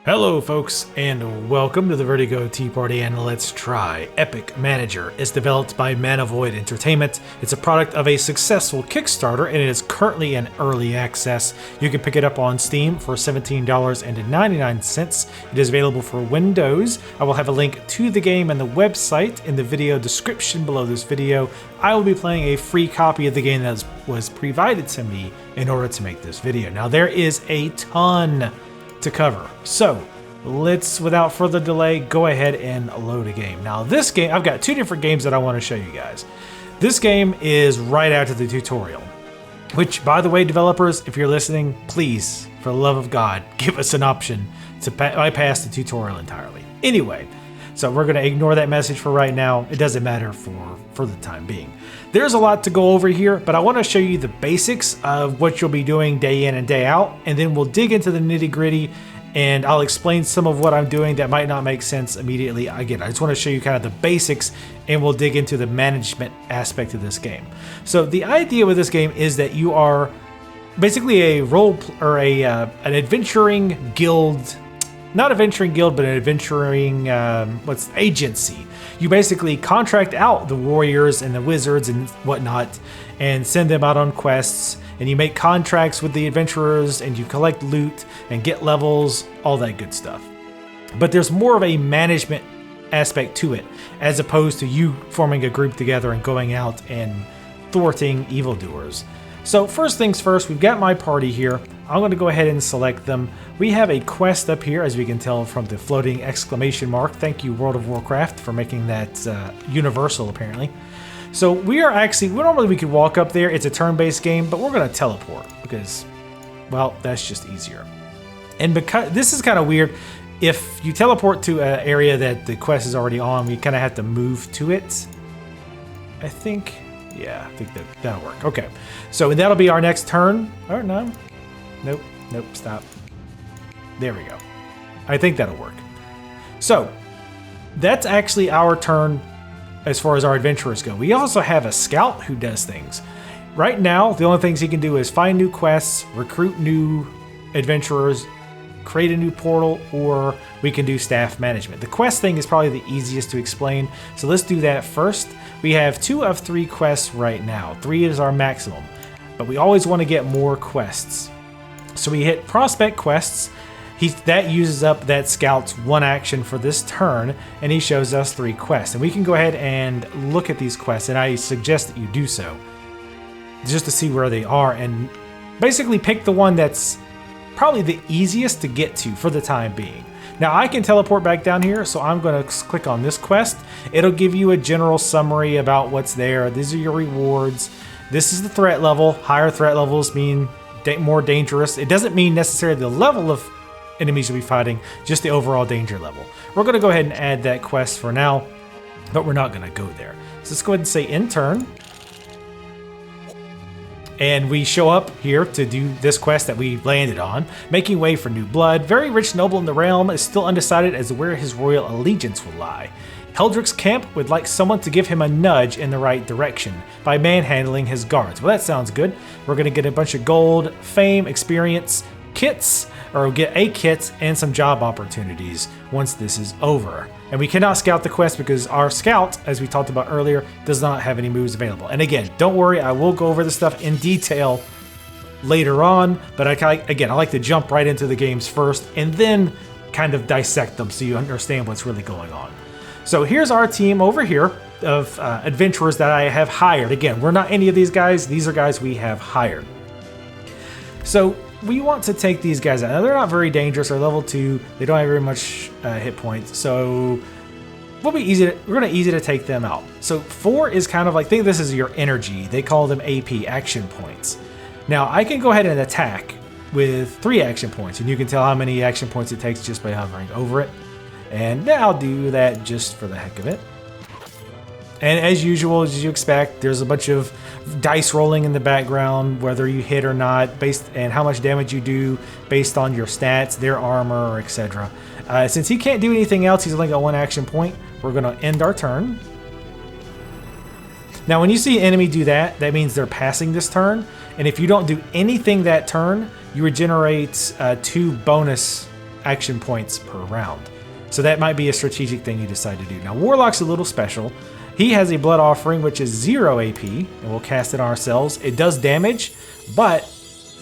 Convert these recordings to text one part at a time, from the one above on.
Hello folks, and welcome to the Vertigo Tea Party and Let's Try. Epic Manager is developed by Manavoid Entertainment. It's a product of a successful Kickstarter and it is currently in early access. You can pick it up on Steam for $17.99. It is available for Windows. I will have a link to the game and the website in the video description below this video. I will be playing a free copy of the game that was provided to me in order to make this video. Now there is a ton to cover. So let's, without further delay, go ahead and load a game. Now this game, I've got two different games that I want to show you guys. This game is right after the tutorial, which, by the way, developers, if you're listening, please, for the love of God, give us an option to bypass the tutorial entirely. Anyway, so we're going to ignore that message for right now. It doesn't matter for the time being. There's a lot to go over here, but I want to show you the basics of what you'll be doing day in and day out, and then we'll dig into the nitty-gritty, and I'll explain some of what I'm doing that might not make sense immediately. Again, I just want to show you kind of the basics, and we'll dig into the management aspect of this game. So the idea with this game is that you are basically a an adventuring guild. Not a venturing guild, but an adventuring agency. You basically contract out the warriors and the wizards and whatnot and send them out on quests, and you make contracts with the adventurers and you collect loot and get levels, all that good stuff. But there's more of a management aspect to it, as opposed to you forming a group together and going out and thwarting evildoers. So first things first, we've got my party here. I'm going to go ahead and select them. We have a quest up here, as we can tell from the floating exclamation mark. Thank you, World of Warcraft, for making that universal, apparently. So we normally could walk up there. It's a turn-based game, but we're going to teleport because, well, that's just easier. And because this is kind of weird, if you teleport to an area that the quest is already on, we kind of have to move to it, I think. Yeah, I think that'll work. Okay, so that'll be our next turn. Or no. Nope, stop. There we go. I think that'll work. So, that's actually our turn as far as our adventurers go. We also have a scout who does things. Right now, the only things he can do is find new quests, recruit new adventurers, create a new portal, or we can do staff management. The quest thing is probably the easiest to explain, so let's do that first. We have 2 of 3 quests right now. 3 is our maximum, but we always want to get more quests. So we hit prospect quests. That uses up that scout's 1 action for this turn, and he shows us 3 quests. And we can go ahead and look at these quests, and I suggest that you do so, just to see where they are, and basically pick the one that's probably the easiest to get to for the time being. Now I can teleport back down here, so I'm going to click on this quest. It'll give you a general summary about what's there. These are your rewards. This is the threat level. Higher threat levels mean more dangerous. It doesn't mean necessarily the level of enemies you'll be fighting, just the overall danger level. We're going to go ahead and add that quest for now, but we're not going to go there. So let's go ahead and say in turn. And we show up here to do this quest that we landed on, making way for new blood. Very rich noble in the realm is still undecided as to where his royal allegiance will lie. Heldrick's camp would like someone to give him a nudge in the right direction by manhandling his guards. Well, that sounds good. We're going to get a bunch of gold, fame, experience, kits, or we'll get a kit and some job opportunities once this is over. And we cannot scout the quest because our scout, as we talked about earlier, does not have any moves available. And again, don't worry, I will go over this stuff in detail later on, but I like to jump right into the games first and then kind of dissect them so you understand what's really going on. So here's our team over here of adventurers that I have hired. Again, we're not any of these guys. These are guys we have hired. So we want to take these guys out. Now, they're not very dangerous. They're level 2. They don't have very much hit points. So we're going to easy to take them out. So 4 is kind of like, think this is your energy. They call them AP, action points. Now I can go ahead and attack with 3 action points, and you can tell how many action points it takes just by hovering over it. And I'll do that just for the heck of it. And as usual, as you expect, there's a bunch of dice rolling in the background, whether you hit or not, and how much damage you do based on your stats, their armor, etc. Since he can't do anything else, he's only got 1 action point, we're going to end our turn. Now, when you see an enemy do that, that means they're passing this turn. And if you don't do anything that turn, you regenerate 2 bonus action points per round. So that might be a strategic thing you decide to do. Now, Warlock's a little special. He has a Blood Offering, which is 0 AP, and we'll cast it on ourselves. It does damage, but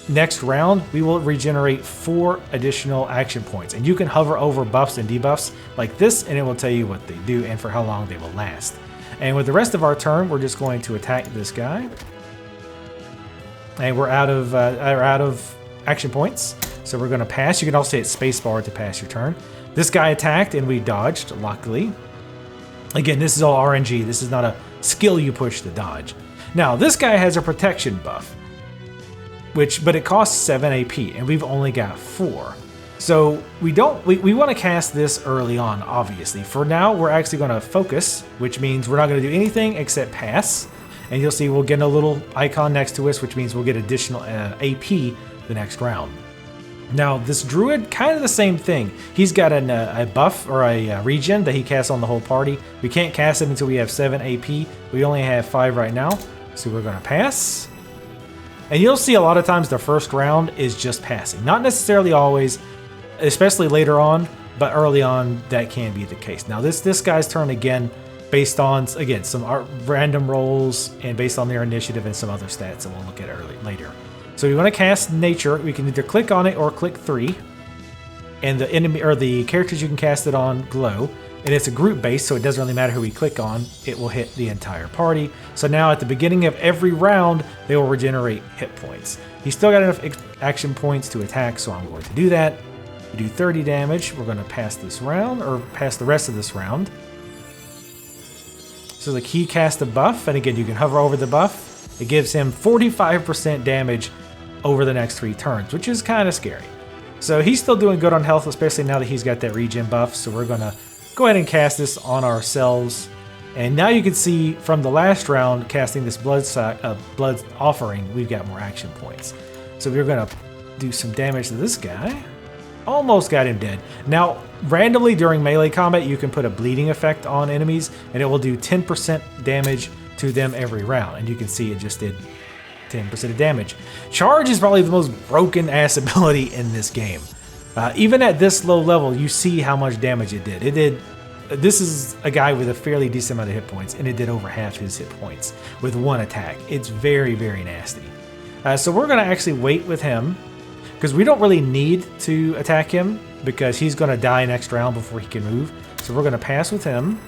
next round, we will regenerate 4 additional action points. And you can hover over buffs and debuffs like this, and it will tell you what they do and for how long they will last. And with the rest of our turn, we're just going to attack this guy. And we're out of action points, so we're going to pass. You can also hit spacebar to pass your turn. This guy attacked, and we dodged, luckily. Again, this is all RNG. This is not a skill you push to dodge. Now, this guy has a protection buff, but it costs 7 AP, and we've only got 4. So we want to cast this early on, obviously. For now, we're actually going to focus, which means we're not going to do anything except pass. And you'll see we'll get a little icon next to us, which means we'll get additional AP the next round. Now, this druid, kind of the same thing. He's got a buff or a regen that he casts on the whole party. We can't cast it until we have 7 AP. We only have 5 right now, so we're going to pass. And you'll see a lot of times the first round is just passing. Not necessarily always, especially later on, but early on that can be the case. Now, this guy's turn again, based on, again, some random rolls and based on their initiative and some other stats that we'll look at later. So we want to cast Nature. We can either click on it or click 3. And the enemy or the characters you can cast it on glow. And it's a group base, so it doesn't really matter who we click on. It will hit the entire party. So now at the beginning of every round, they will regenerate hit points. He's still got enough action points to attack, so I'm going to do that. We do 30 damage. We're going to pass this round, or pass the rest of this round. So the key cast a buff, and again, you can hover over the buff. It gives him 45% damage over the next 3 turns, which is kind of scary. So he's still doing good on health, especially now that he's got that regen buff. So we're going to go ahead and cast this on ourselves. And now you can see from the last round, casting this blood offering, we've got more action points. So we're going to do some damage to this guy. Almost got him dead. Now, randomly during melee combat, you can put a bleeding effect on enemies, and it will do 10% damage to them every round. And you can see it just did 10% of damage. Charge is probably the most broken ass ability in this game. Even at this low level, you see how much damage it did. This is a guy with a fairly decent amount of hit points, and it did over half his hit points with 1 attack. It's very, very nasty. So we're going to actually wait with him, because we don't really need to attack him, because he's going to die next round before he can move. So we're going to pass with him.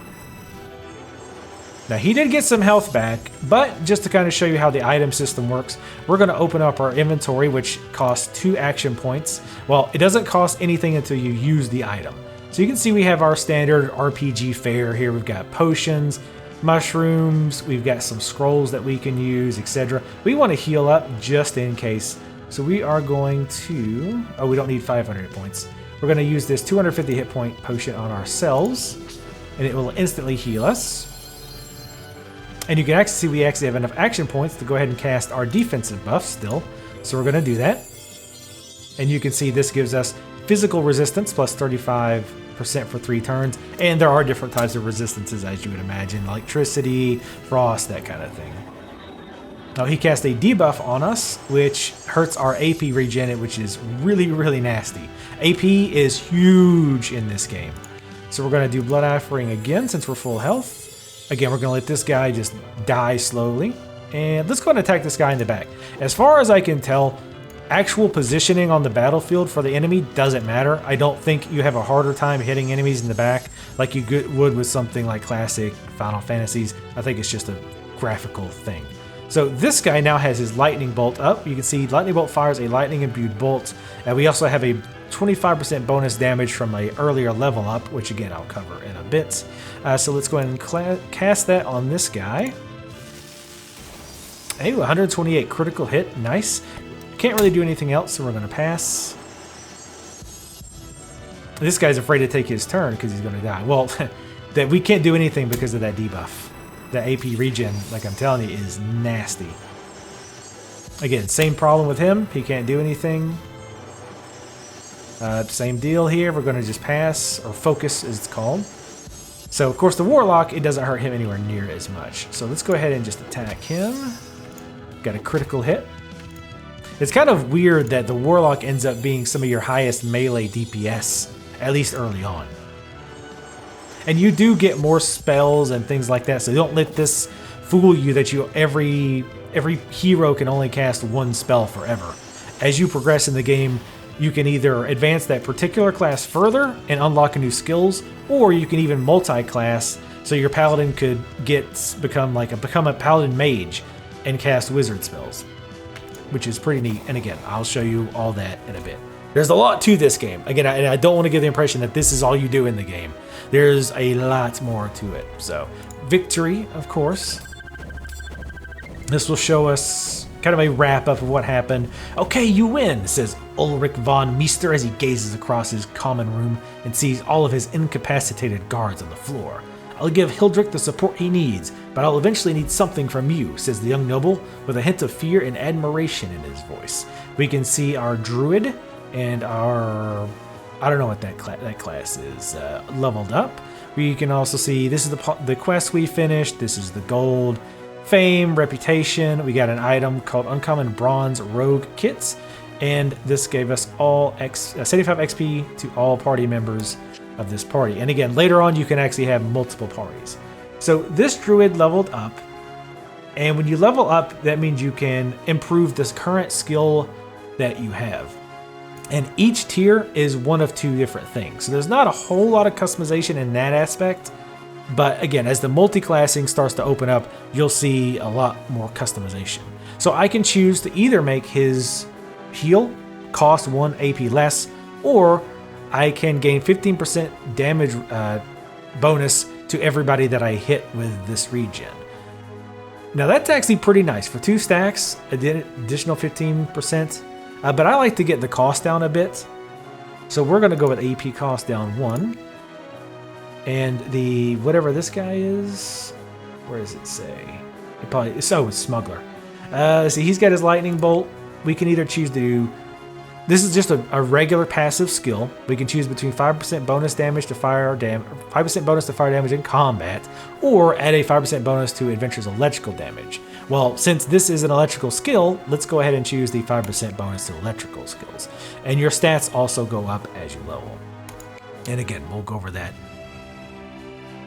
Now, he did get some health back, but just to kind of show you how the item system works, we're going to open up our inventory, which costs 2 action points. Well, it doesn't cost anything until you use the item. So you can see we have our standard RPG fare here. We've got potions, mushrooms, we've got some scrolls that we can use, etc. We want to heal up just in case. So we are going to... Oh, we don't need 500 hit points. We're going to use this 250 hit point potion on ourselves, and it will instantly heal us. And you can actually see we actually have enough action points to go ahead and cast our defensive buff still. So we're going to do that. And you can see this gives us physical resistance plus 35% for 3 turns. And there are different types of resistances, as you would imagine. Electricity, frost, that kind of thing. Now he cast a debuff on us, which hurts our AP regen, which is really, really nasty. AP is huge in this game. So we're going to do Blood Offering again since we're full health. Again, we're going to let this guy just die slowly. And let's go ahead and attack this guy in the back. As far as I can tell, actual positioning on the battlefield for the enemy doesn't matter. I don't think you have a harder time hitting enemies in the back like you would with something like classic Final Fantasies. I think it's just a graphical thing. So this guy now has his lightning bolt up. You can see lightning bolt fires a lightning imbued bolt. And we also have a 25% bonus damage from an earlier level up, which again, I'll cover in a bit. So let's go ahead and cast that on this guy. Hey, 128 critical hit, nice. Can't really do anything else, so we're gonna pass. This guy's afraid to take his turn because he's gonna die. Well, that we can't do anything because of that debuff. The AP regen, like I'm telling you, is nasty. Again, same problem with him. He can't do anything. Same deal here. We're going to just pass, or focus as it's called. So, of course, the Warlock, it doesn't hurt him anywhere near as much. So let's go ahead and just attack him. Got a critical hit. It's kind of weird that the Warlock ends up being some of your highest melee DPS, at least early on. And you do get more spells and things like that, so don't let this fool you that every hero can only cast one spell forever. As you progress in the game, you can either advance that particular class further and unlock new skills, or you can even multi-class, so your paladin could become a paladin mage and cast wizard spells, which is pretty neat. And again, I'll show you all that in a bit. There's a lot to this game. Again, I don't want to give the impression that this is all you do in the game. There's a lot more to it. So, victory, of course. This will show us kind of a wrap-up of what happened. Okay, you win, says Ulrich von Meester as he gazes across his common room and sees all of his incapacitated guards on the floor. I'll give Hildrick the support he needs, but I'll eventually need something from you, says the young noble, with a hint of fear and admiration in his voice. We can see our druid and our, I don't know what that class is, leveled up. We can also see this is the quest we finished. This is the gold. Fame, reputation. We got an item called Uncommon Bronze Rogue Kits, and this gave us all 75 XP to all party members of this party. And again, later on you can actually have multiple parties. So this druid leveled up, and when you level up, that means you can improve this current skill that you have. And each tier is one of two different things. So there's not a whole lot of customization in that aspect. But again, as the multi-classing starts to open up, you'll see a lot more customization. So I can choose to either make his heal cost 1 AP less, or I can gain 15% damage bonus to everybody that I hit with this regen. Now that's actually pretty nice. For 2 stacks, additional 15%. But I like to get the cost down a bit. So we're going to go with AP cost down 1. And the, whatever this guy is, where does it say? It's Smuggler. See, he's got his lightning bolt. We can either choose to, this is just a regular passive skill. We can choose between 5% bonus damage to fire damage, 5% bonus to fire damage in combat, or add a 5% bonus to Adventure's electrical damage. Well, since this is an electrical skill, let's go ahead and choose the 5% bonus to electrical skills. And your stats also go up as you level. And again, we'll go over that.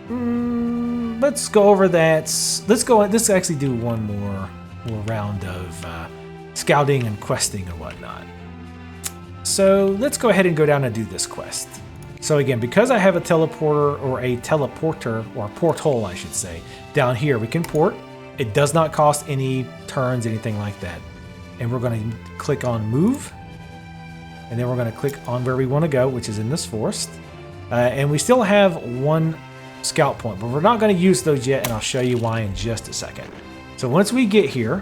Let's go over that. Let's actually do one more round of scouting and questing and whatnot. So let's go ahead and go down and do this quest. So again, because I have a teleporter or a porthole, I should say, down here, we can port. It does not cost any turns, anything like that. And we're going to click on move. And then we're going to click on where we want to go, which is in this forest. And we still have 1 scout point, but we're not going to use those yet, and I'll show you why in just a second. So once we get here,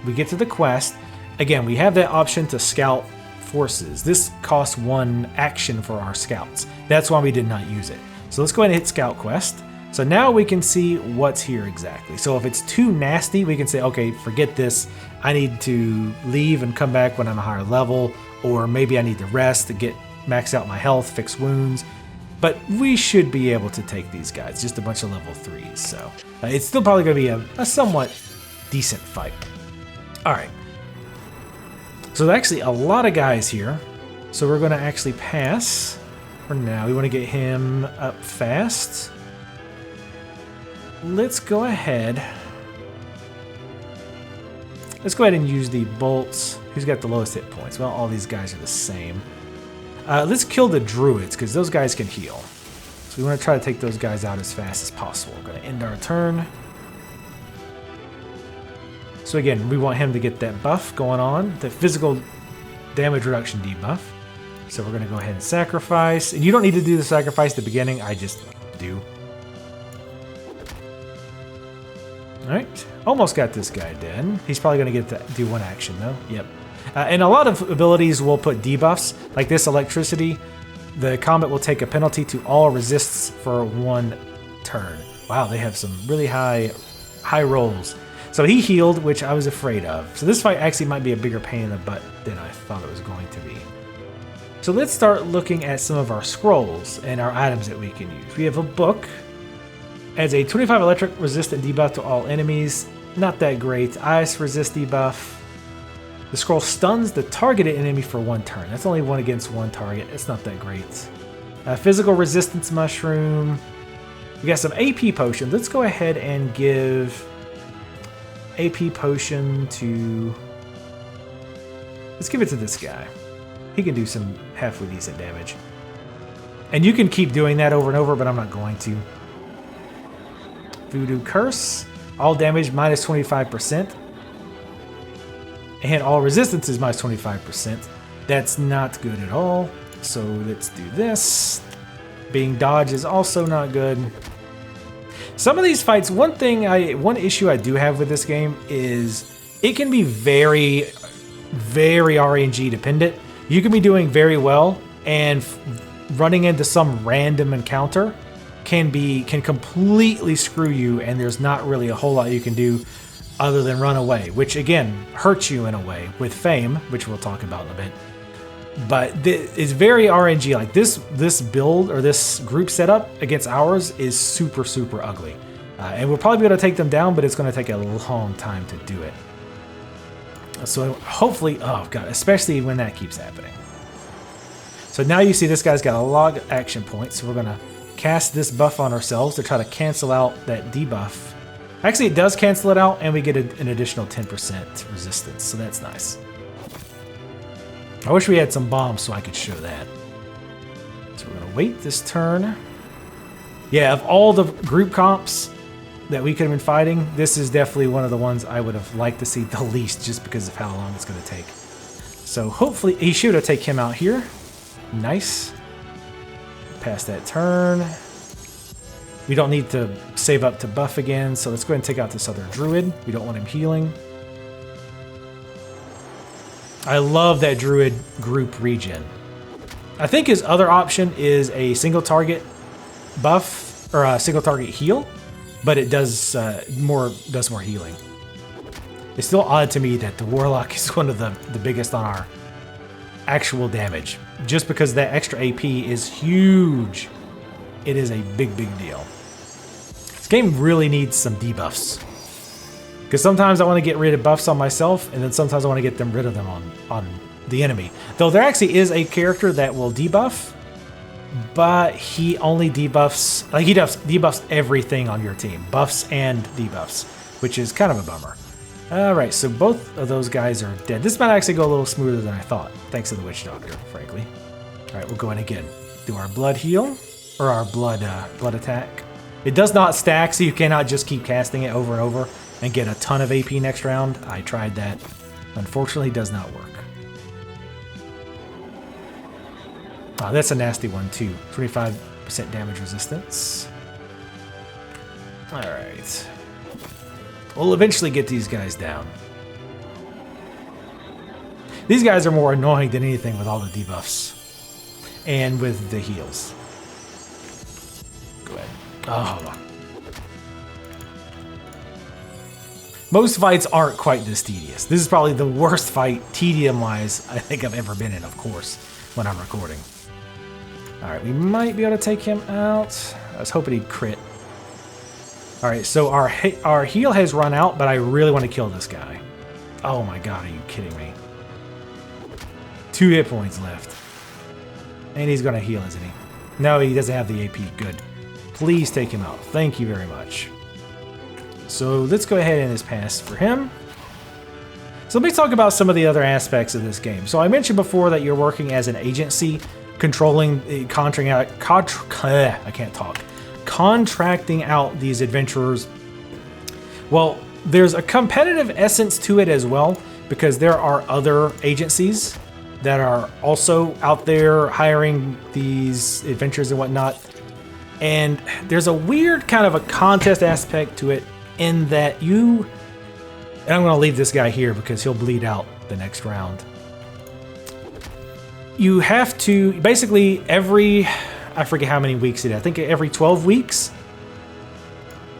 we get to the quest. Again, we have that option to scout forces. This costs 1 action for our scouts. That's why we did not use it. So let's go ahead and hit scout quest. So now we can see what's here exactly. So if it's too nasty, we can say, okay, forget this. I need to leave and come back when I'm a higher level, or maybe I need to rest to max out my health, fix wounds. But we should be able to take these guys, just a bunch of level 3s. So it's still probably going to be a somewhat decent fight. All right. So there's actually a lot of guys here. So we're going to actually pass for now. We want to get him up fast. Let's go ahead. Let's go ahead and use the bolts. Who's got the lowest hit points? Well, all these guys are the same. Let's kill the druids, because those guys can heal. So we want to try to take those guys out as fast as possible. We're going to end our turn. So again, we want him to get that buff going on, the physical damage reduction debuff. So we're going to go ahead and sacrifice. And you don't need to do the sacrifice at the beginning, I just do. Alright, almost got this guy dead. He's probably going to get to do 1 action though. Yep. And a lot of abilities will put debuffs, like this electricity. The combat will take a penalty to all resists for 1 turn. Wow, they have some really high rolls. So he healed, which I was afraid of. So this fight actually might be a bigger pain in the butt than I thought it was going to be. So let's start looking at some of our scrolls and our items that we can use. We have a book. Adds a 25 electric resistant debuff to all enemies. Not that great. Ice resist debuff. The scroll stuns the targeted enemy for 1 turn. That's only 1 against 1 target. It's not that great. Physical resistance mushroom. We got some AP potion. Let's go ahead and give AP potion to... Let's give it to this guy. He can do some halfway decent damage. And you can keep doing that over and over, but I'm not going to. Voodoo Curse. All damage minus 25%. And all resistance is minus 25%. That's not good at all. So let's do this. Being dodge is also not good. Some of these fights, one issue I do have with this game is it can be very, very RNG dependent. You can be doing very well and running into some random encounter can completely screw you, and there's not really a whole lot you can do other than run away, which again hurts you in a way with fame, which we'll talk about in a bit. But it's very RNG. Like this build or this group setup against ours is super, super ugly. And we'll probably be able to take them down, but it's going to take a long time to do it. So hopefully, oh god, especially when that keeps happening. So now you see this guy's got a lot of action points. So we're going to cast this buff on ourselves to try to cancel out that debuff. Actually, it does cancel it out, and we get an additional 10% resistance. So that's nice. I wish we had some bombs so I could show that. So we're going to wait this turn. Yeah, of all the group comps that we could have been fighting, this is definitely one of the ones I would have liked to see the least just because of how long it's going to take. So hopefully, he should have taken him out here. Nice. Pass that turn. We don't need to save up to buff again, so let's go ahead and take out this other druid. We don't want him healing. I love that druid group regen. I think his other option is a single target buff or a single target heal, but it does more healing. It's still odd to me that the warlock is one of the biggest on our actual damage, just because that extra AP is huge. It is a big, big deal. This game really needs some debuffs. Because sometimes I want to get rid of buffs on myself, and then sometimes I want to get rid of them on the enemy. Though there actually is a character that will debuff, but he only debuffs, like he debuffs everything on your team. Buffs and debuffs, which is kind of a bummer. Alright, so both of those guys are dead. This might actually go a little smoother than I thought, thanks to the Witch Doctor, frankly. Alright, we'll go in again. Do our blood heal, or our blood attack. It does not stack, so you cannot just keep casting it over and over and get a ton of AP next round. I tried that. Unfortunately, it does not work. Oh, that's a nasty one too. 25% damage resistance. Alright. We'll eventually get these guys down. These guys are more annoying than anything with all the debuffs. And with the heals. Go ahead. Oh. Most fights aren't quite this tedious. This is probably the worst fight, tedium-wise, I think I've ever been in, of course, when I'm recording. Alright, we might be able to take him out. I was hoping he'd crit. Alright, so our heal has run out, but I really want to kill this guy. Oh my god, are you kidding me? 2 hit points left. And he's going to heal, isn't he? No, he doesn't have the AP. Good. Please take him out. Thank you very much. So let's go ahead and just pass for him. So let me talk about some of the other aspects of this game. So I mentioned before that you're working as an agency, contracting out these adventurers. Well, there's a competitive essence to it as well, because there are other agencies that are also out there hiring these adventures and whatnot. And there's a weird kind of a contest aspect to it in that and I'm going to leave this guy here because he'll bleed out the next round. You have to, basically I forget how many weeks it is. I think every 12 weeks,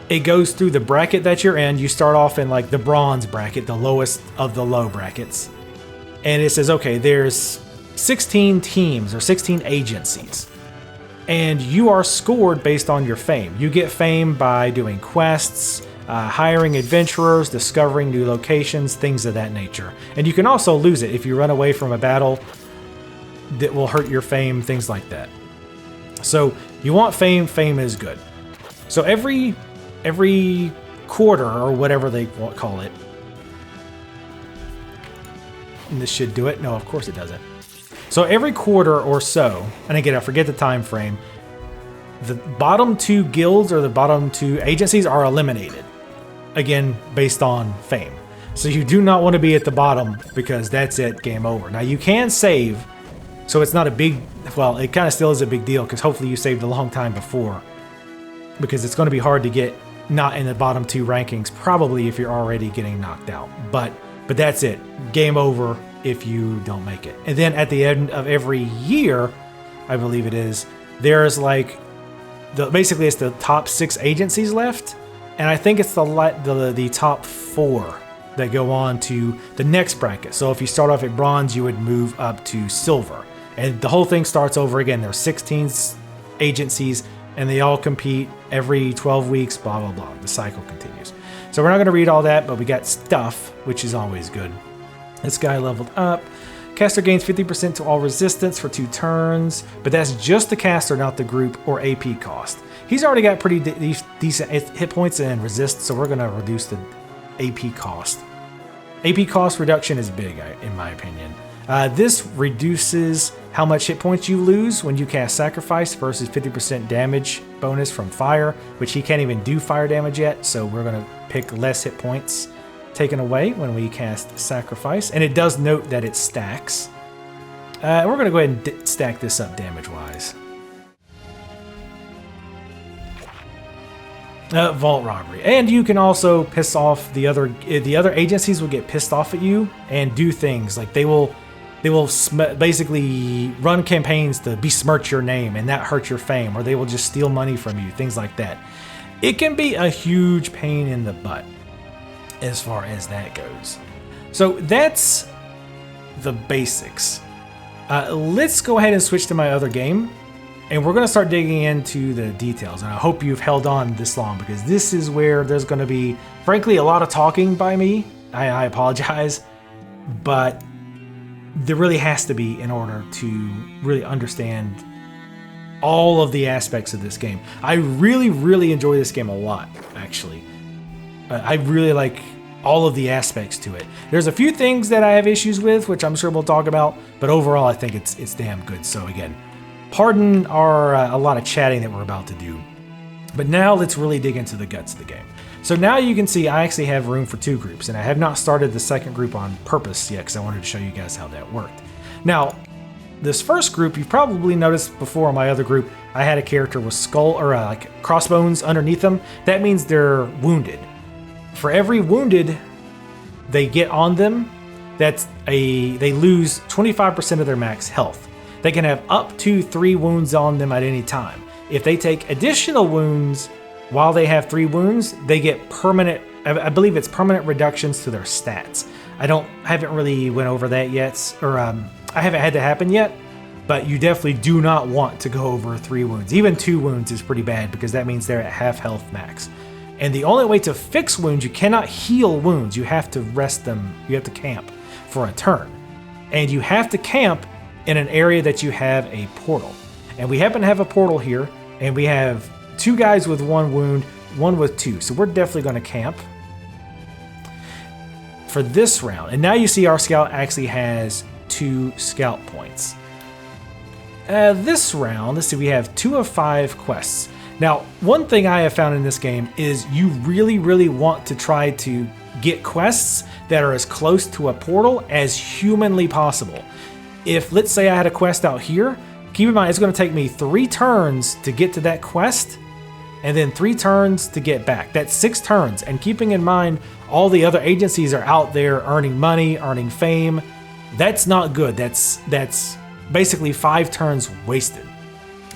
it goes through the bracket that you're in. You start off in like the bronze bracket, the lowest of the low brackets. And it says, okay, there's 16 teams or 16 agencies. And you are scored based on your fame. You get fame by doing quests, hiring adventurers, discovering new locations, things of that nature. And you can also lose it if you run away from a battle that will hurt your fame, things like that. So you want fame, fame is good. So every quarter, or whatever they call it, and this should do it. No, of course it doesn't. So every quarter or so, and again, I forget the time frame, the bottom 2 guilds or the bottom 2 agencies are eliminated. Again, based on fame. So you do not want to be at the bottom, because that's it, game over. Now you can save, so it's not a big, well, it kind of still is a big deal, because hopefully you saved a long time before, because it's going to be hard to get not in the bottom 2 rankings, probably if you're already getting knocked out. But that's it. Game over if you don't make it. And then at the end of every year, I believe it is, there's like, basically it's the top 6 agencies left. And I think it's the top 4 that go on to the next bracket. So if you start off at bronze, you would move up to silver. And the whole thing starts over again. There's 16 agencies, and they all compete every 12 weeks, blah, blah, blah. The cycle continues. So we're not going to read all that, but we got stuff, which is always good. This guy leveled up. Caster gains 50% to all resistance for 2 turns, but that's just the caster, not the group or AP cost. He's already got pretty decent hit points and resist, so we're going to reduce the AP cost. AP cost reduction is big, in my opinion. This reduces how much hit points you lose when you cast Sacrifice versus 50% damage bonus from fire, which he can't even do fire damage yet, so we're going to pick less hit points taken away when we cast Sacrifice. And it does note that it stacks. We're going to go ahead and stack this up damage-wise. Vault robbery. And you can also piss off the other agencies will get pissed off at you and do things like they will basically run campaigns to besmirch your name, and that hurts your fame, or they will just steal money from you, things like that. It can be a huge pain in the butt as far as that goes. So that's the basics. Let's go ahead and switch to my other game, and we're going to start digging into the details. And I hope you've held on this long, because this is where there's going to be, frankly, a lot of talking by me. I apologize, but there really has to be in order to really understand all of the aspects of this game. I really, really enjoy this game a lot, actually. I really like all of the aspects to it. There's a few things that I have issues with, which I'm sure we'll talk about, but overall I think it's damn good. So again, pardon our a lot of chatting that we're about to do. But now let's really dig into the guts of the game. So now you can see I actually have room for 2 groups, and I have not started the second group on purpose yet because I wanted to show you guys how that worked. Now, this first group, you've probably noticed before in my other group, I had a character with skull or like crossbones underneath them. That means they're wounded. For every wounded they get on them, they lose 25% of their max health. They can have up to 3 wounds on them at any time. If they take additional wounds while they have 3 wounds, they get permanent, I believe it's permanent reductions to their stats. I haven't really went over that yet, or I haven't had that happen yet, but you definitely do not want to go over 3 wounds. Even 2 wounds is pretty bad, because that means they're at half health max. And the only way to fix wounds, you cannot heal wounds. You have to rest them. You have to camp for a turn. And you have to camp in an area that you have a portal. And we happen to have a portal here, and we have 2 guys with 1 wound, 1 with 2. So we're definitely going to camp for this round. And now you see our scout actually has 2 scout points. This round, let's see, we have 2 of 5 quests. Now, one thing I have found in this game is you really, really want to try to get quests that are as close to a portal as humanly possible. If, let's say I had a quest out here, keep in mind it's going to take me 3 turns to get to that quest, and then 3 turns to get back. That's 6 turns, and keeping in mind all the other agencies are out there earning money, earning fame. That's not good. That's basically 5 turns wasted.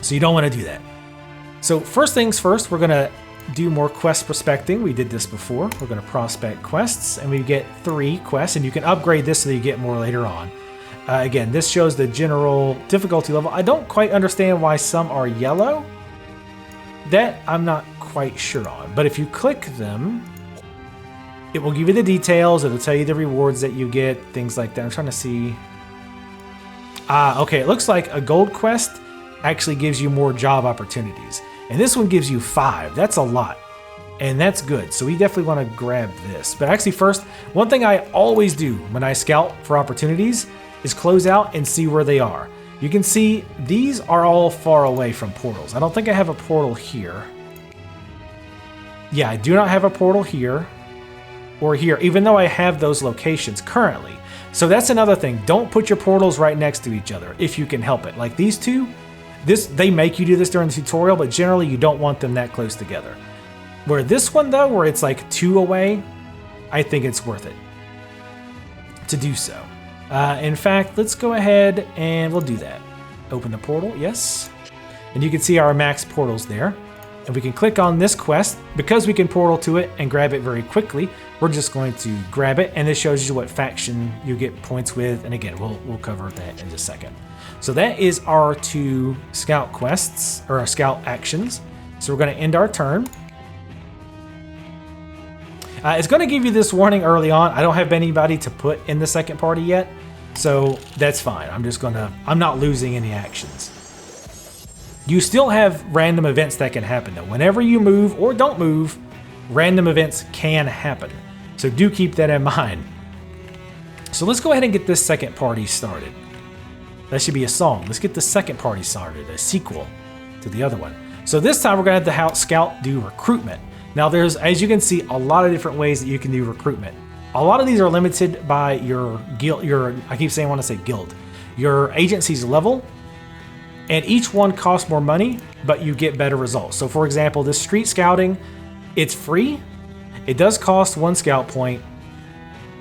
So you don't want to do that. So first things first, we're going to do more quest prospecting. We did this before. We're going to prospect quests, and we get 3 quests, and you can upgrade this so you get more later on. Again, this shows the general difficulty level. I don't quite understand why some are yellow. That I'm not quite sure on. But if you click them, It will give you the details. It'll tell you the rewards that you get, things like that. I'm trying to see. Okay, it looks like a gold quest actually gives you more job opportunities. And this one gives you 5. That's a lot. And that's good. So we definitely want to grab this. But actually first, one thing I always do when I scout for opportunities is close out and see where they are. You can see these are all far away from portals. I don't think I have a portal here. Yeah, I do not have a portal here or here, even though I have those locations currently. So that's another thing. Don't put your portals right next to each other if you can help it. Like these two, they make you do this during the tutorial, but generally you don't want them that close together. Where this one though, where it's like 2 away, I think it's worth it to do so. In fact, let's go ahead and we'll do that. Open the portal, yes. And you can see our max portals there. And we can click on this quest. Because we can portal to it and grab it very quickly, we're just going to grab it, and this shows you what faction you get points with. And again, we'll cover that in just a second. So that is our 2 scout quests, or our scout actions. So we're going to end our turn. It's going to give you this warning early on. I don't have anybody to put in the second party yet, so that's fine. I'm not losing any actions. You still have random events that can happen though. Whenever you move or don't move, random events can happen. So do keep that in mind. So let's go ahead and get this second party started. That should be a song. Let's get the second party started, a sequel to the other one. So this time we're going to have the scout do recruitment. Now there's, as you can see, a lot of different ways that you can do recruitment. A lot of these are limited by your guild, I keep saying I want to say guild, your agency's level, and each one costs more money, but you get better results. So for example, this street scouting, it's free. It does cost 1 scout point,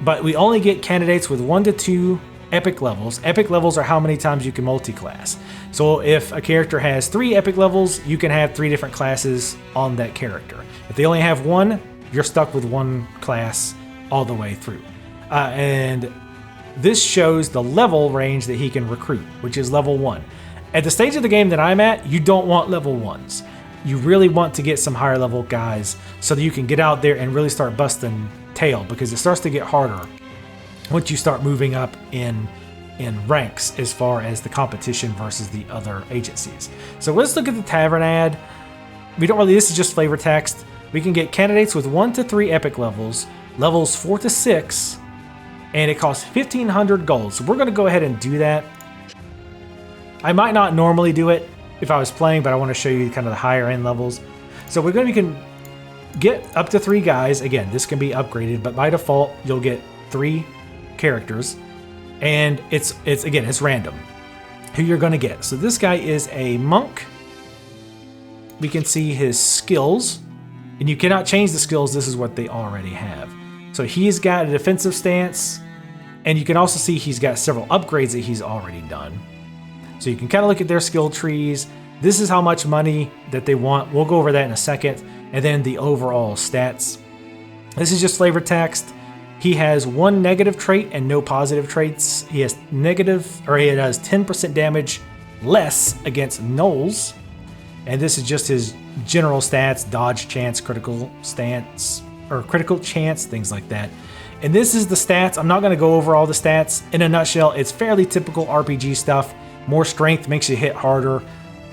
but we only get candidates with 1 to 2 epic levels. Epic levels are how many times you can multi-class. So if a character has 3 epic levels, you can have 3 different classes on that character. If they only have 1, you're stuck with 1 class all the way through. And this shows the level range that he can recruit, which is level 1. At the stage of the game that I'm at, you don't want level 1s. You really want to get some higher level guys so that you can get out there and really start busting tail, because it starts to get harder once you start moving up in ranks as far as the competition versus the other agencies. So let's look at the tavern ad. This is just flavor text. We can get candidates with 1 to 3 epic levels, levels 4 to 6, and it costs 1,500 gold. So we're going to go ahead and do that. I might not normally do it if I was playing, but I want to show you kind of the higher end levels. So we can get up to 3 guys. Again, this can be upgraded, but by default, you'll get 3 characters, and it's random who you're going to get. So this guy is a monk. We can see his skills, and you cannot change the skills. This is what they already have. So he's got a defensive stance, and you can also see he's got several upgrades that he's already done. So you can kind of look at their skill trees. This is how much money that they want. We'll go over that in a second. And then the overall stats. This is just flavor text. He has 1 negative trait and no positive traits. He has he does 10% damage less against gnolls. And this is just his general stats, dodge chance, critical stance, or critical chance, things like that. And this is the stats. I'm not going to go over all the stats. In a nutshell, it's fairly typical RPG stuff. More strength makes you hit harder.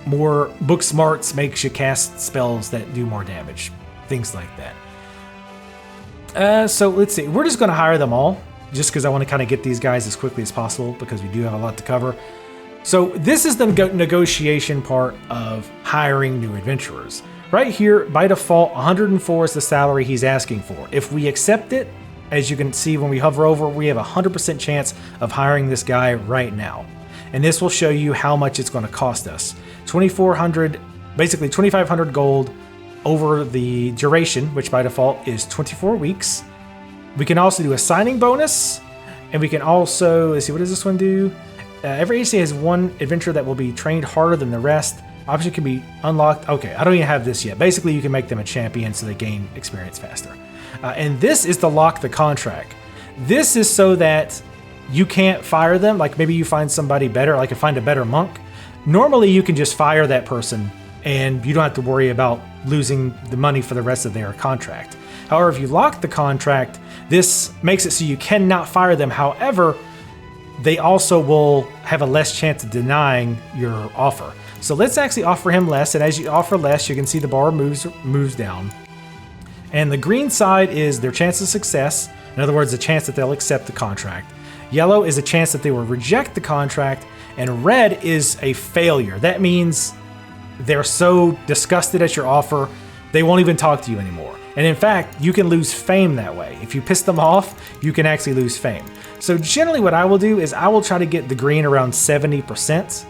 More book smarts makes you cast spells that do more damage. Things like that. So let's see. We're just going to hire them all, just because I want to kind of get these guys as quickly as possible, because we do have a lot to cover. So this is the negotiation part of hiring new adventurers. Right here, by default, 104 is the salary he's asking for. If we accept it, as you can see when we hover over, we have a 100% chance of hiring this guy right now. And this will show you how much it's going to cost us. 2,400, basically 2,500 gold over the duration, which by default is 24 weeks. We can also do a signing bonus, and we can also, let's see, what does this one do? Every agency has 1 adventurer that will be trained harder than the rest. Option can be unlocked. Okay, I don't even have this yet. Basically, you can make them a champion so they gain experience faster. And this is to lock the contract. This is so that you can't fire them. Like maybe you find somebody better, like you find a better monk. Normally you can just fire that person and you don't have to worry about losing the money for the rest of their contract. However, if you lock the contract, This makes it so you cannot fire them. However, they also will have a less chance of denying your offer. So let's actually offer him less, and as you offer less, you can see the bar moves down. And the green side is their chance of success. In other words, the chance that they'll accept the contract. Yellow is a chance that they will reject the contract, and red is a failure. That means they're so disgusted at your offer, they won't even talk to you anymore. And in fact, you can lose fame that way. If you piss them off, you can actually lose fame. So generally what I will do is I will try to get the green around 70%.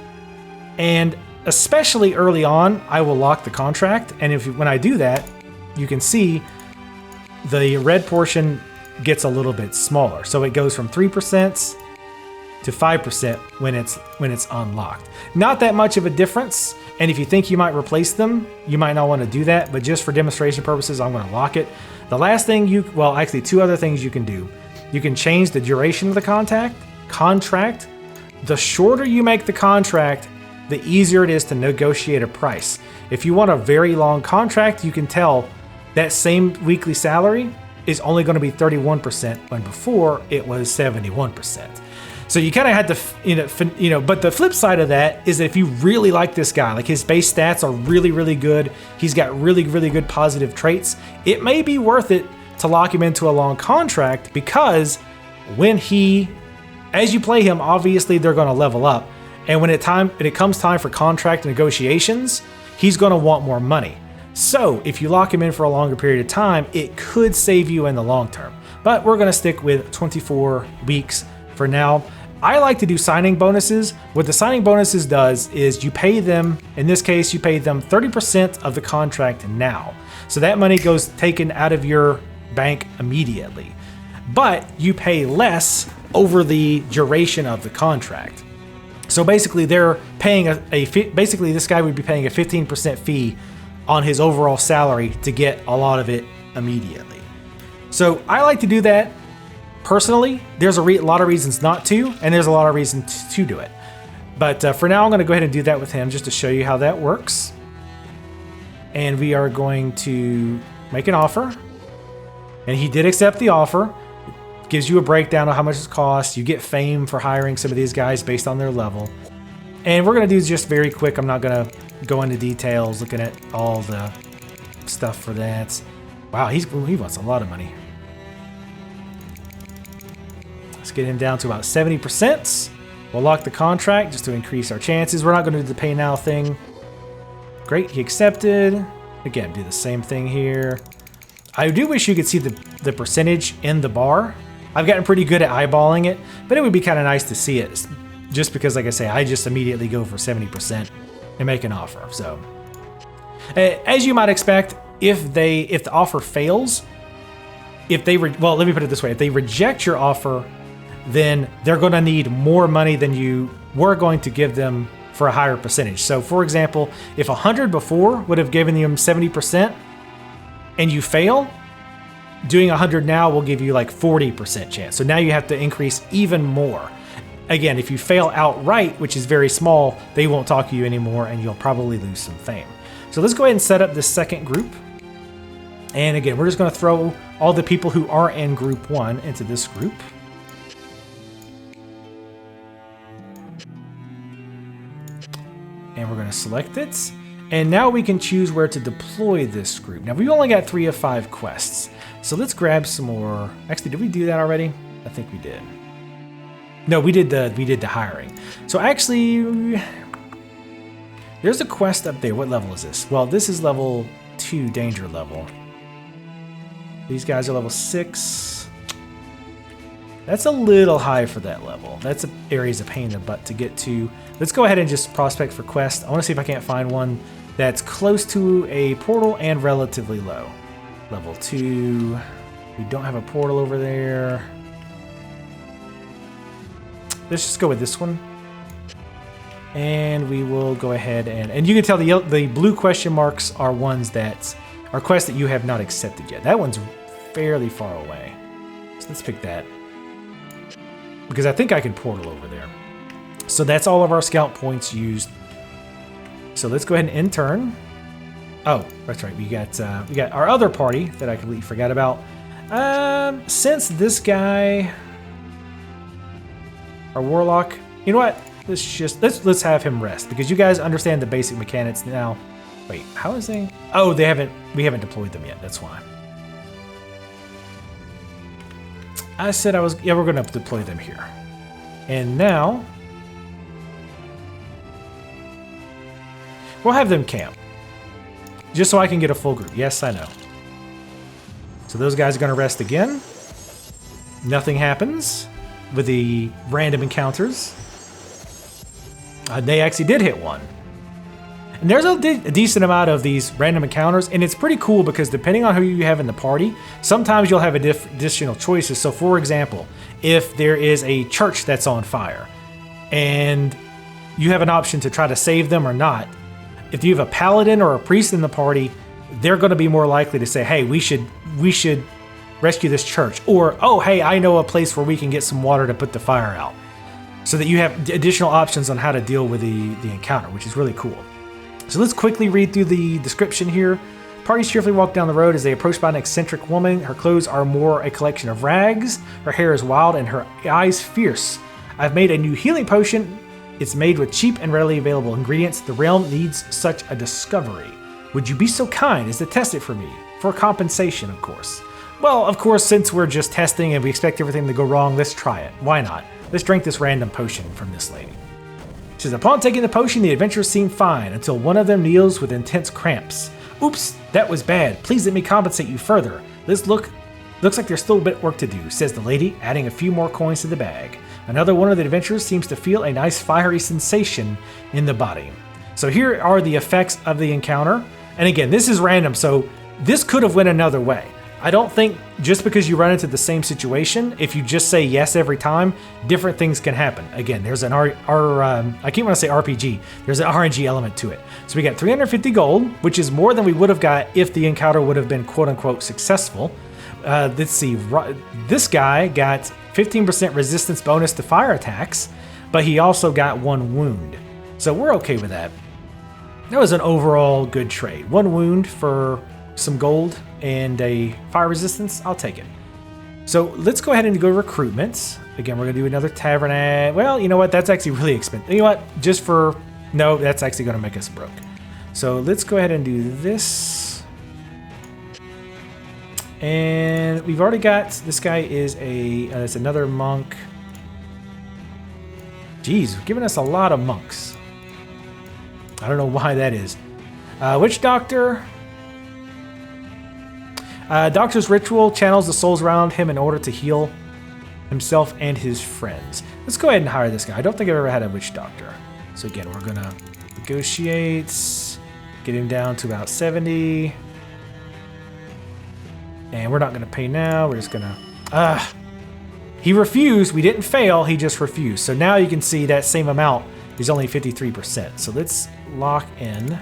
And especially early on, I will lock the contract. And when I do that, you can see the red portion gets a little bit smaller. So it goes from 3% to 5% when it's unlocked. Not that much of a difference. And if you think you might replace them, you might not want to do that. But just for demonstration purposes, I'm going to lock it. The last thing actually two other things you can do. You can change the duration of the contract. The shorter you make the contract, the easier it is to negotiate a price. If you want a very long contract, you can tell that same weekly salary is only going to be 31% when before it was 71%. So you kind of had to, but the flip side of that is that if you really like this guy, like his base stats are really, really good, he's got really, really good positive traits, it may be worth it to lock him into a long contract, because as you play him, obviously they're going to level up. And when it comes time for contract negotiations, he's going to want more money. So if you lock him in for a longer period of time, it could save you in the long term. But we're going to stick with 24 weeks for now. I like to do signing bonuses. What the signing bonuses does is you pay them, in this case, you pay them 30% of the contract now. So that money goes taken out of your bank immediately. But you pay less over the duration of the contract. So basically they're paying basically this guy would be paying a 15% fee on his overall salary to get a lot of it immediately. So I like to do that personally. There's a lot of reasons not to, and there's a lot of reasons to do it. But for now, I'm going to go ahead and do that with him just to show you how that works. And we are going to make an offer. And he did accept the offer. It gives you a breakdown of how much it costs. You get fame for hiring some of these guys based on their level. And we're going to do just very quick. I'm not going to go into details looking at all the stuff for that. Wow, he wants a lot of money. Let's get him down to about 70%. We'll lock the contract just to increase our chances. We're not going to do the pay now thing. Great, he accepted. Again, do the same thing here. I do wish you could see the percentage in the bar. I've gotten pretty good at eyeballing it, but it would be kind of nice to see it. Just because, like I say, I just immediately go for 70% and make an offer. So, as you might expect, if the offer fails, let me put it this way: if they reject your offer, then they're going to need more money than you were going to give them for a higher percentage. So, for example, if 100 before would have given them 70%, and you fail, doing 100 now will give you like 40% chance. So now you have to increase even more. Again, if you fail outright, which is very small, they won't talk to you anymore and you'll probably lose some fame. So let's go ahead and set up this second group. And again, we're just going to throw all the people who are in group 1 into this group. And we're going to select it. And now we can choose where to deploy this group. Now, we've only got 3 of 5 quests. So let's grab some more. Actually, did we do that already? I think we did. No, we did the hiring. So actually, there's a quest up there. What level is this? Well, this is level 2 danger level. These guys are level 6. That's a little high for that level. That's areas of pain in the butt to get to. Let's go ahead and just prospect for quest. I want to see if I can't find one that's close to a portal and relatively low. Level 2. We don't have a portal over there. Let's just go with this one. And we will go ahead and you can tell the blue question marks are ones that are quests that you have not accepted yet. That one's fairly far away. So let's pick that. Because I think I can portal over there. So that's all of our scout points used. So let's go ahead and end turn. Oh, that's right. We got our other party that I completely forgot about. Since this guy, our warlock, you know what? Let's have him rest because you guys understand the basic mechanics now. Wait, how is they? Oh, we haven't deployed them yet. That's why. I said yeah, we're gonna deploy them here. And now we'll have them camp. Just so I can get a full group. Yes, I know. So those guys are gonna rest again. Nothing happens with the random encounters. They actually did hit one. And there's a decent amount of these random encounters, and it's pretty cool because depending on who you have in the party, sometimes you'll have additional choices. So for example, if there is a church that's on fire, and you have an option to try to save them or not, if you have a paladin or a priest in the party, they're going to be more likely to say, hey, we should rescue this church. Or, oh, hey, I know a place where we can get some water to put the fire out. So that you have additional options on how to deal with the encounter, which is really cool. So let's quickly read through the description here. Parties cheerfully walk down the road as they approach by an eccentric woman. Her clothes are more a collection of rags. Her hair is wild and her eyes fierce. I've made a new healing potion. It's made with cheap and readily available ingredients. The realm needs such a discovery. Would you be so kind as to test it for me? For compensation, of course. Well, of course, since we're just testing and we expect everything to go wrong, let's try it. Why not? Let's drink this random potion from this lady. She says, upon taking the potion, the adventurers seem fine until one of them kneels with intense cramps. Oops, that was bad. Please let me compensate you further. Looks like there's still a bit of work to do, says the lady, adding a few more coins to the bag. Another one of the adventurers seems to feel a nice fiery sensation in the body. So here are the effects of the encounter. And again, this is random, so this could have went another way. I don't think just because you run into the same situation, if you just say yes every time, different things can happen. Again, there's an I keep wanting to say RPG. There's an RNG element to it. So we got 350 gold, which is more than we would have got if the encounter would have been quote unquote successful. Let's see, this guy got 15% resistance bonus to fire attacks, but he also got 1 wound. So we're okay with that. That was an overall good trade. 1 wound for some gold and a fire resistance. I'll take it. So let's go ahead and go to recruitments. Again, we're gonna do another tavern ad. Well, you know what? That's actually really expensive. You know what? No, that's actually gonna make us broke. So let's go ahead and do this. And we've already got, this guy is it's another monk. Geez, giving us a lot of monks. I don't know why that is. Witch Doctor. Doctor's ritual channels the souls around him in order to heal himself and his friends. Let's go ahead and hire this guy. I don't think I've ever had a witch doctor. So again, we're gonna negotiate, get him down to about 70. And we're not gonna pay now, we're just gonna, he refused, we didn't fail, he just refused. So now you can see that same amount is only 53%. So let's lock in.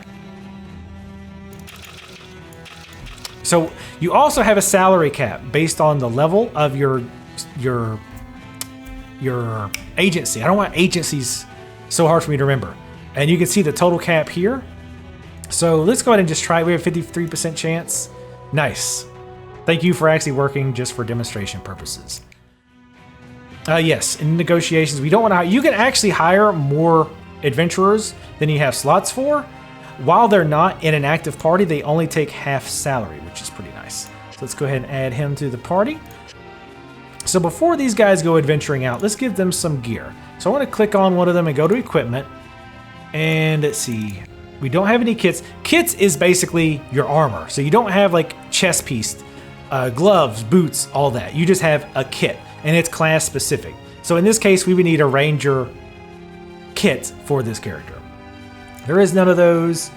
So you also have a salary cap based on the level of your agency. I don't want agencies so hard for me to remember. And you can see the total cap here. So let's go ahead and just try it. We have 53% chance. Nice. Thank you for actually working just for demonstration purposes. Yes, in negotiations, we don't want to hire. You can actually hire more adventurers than you have slots for. While they're not in an active party, they only take half salary, which is pretty nice. So let's go ahead and add him to the party. So before these guys go adventuring out, let's give them some gear. So I want to click on one of them and go to equipment. And let's see, we don't have any kits. Kits is basically your armor. So you don't have like chest piece, gloves, boots, all that. You just have a kit and it's class specific. So in this case, we would need a ranger kit for this character. There is none of those.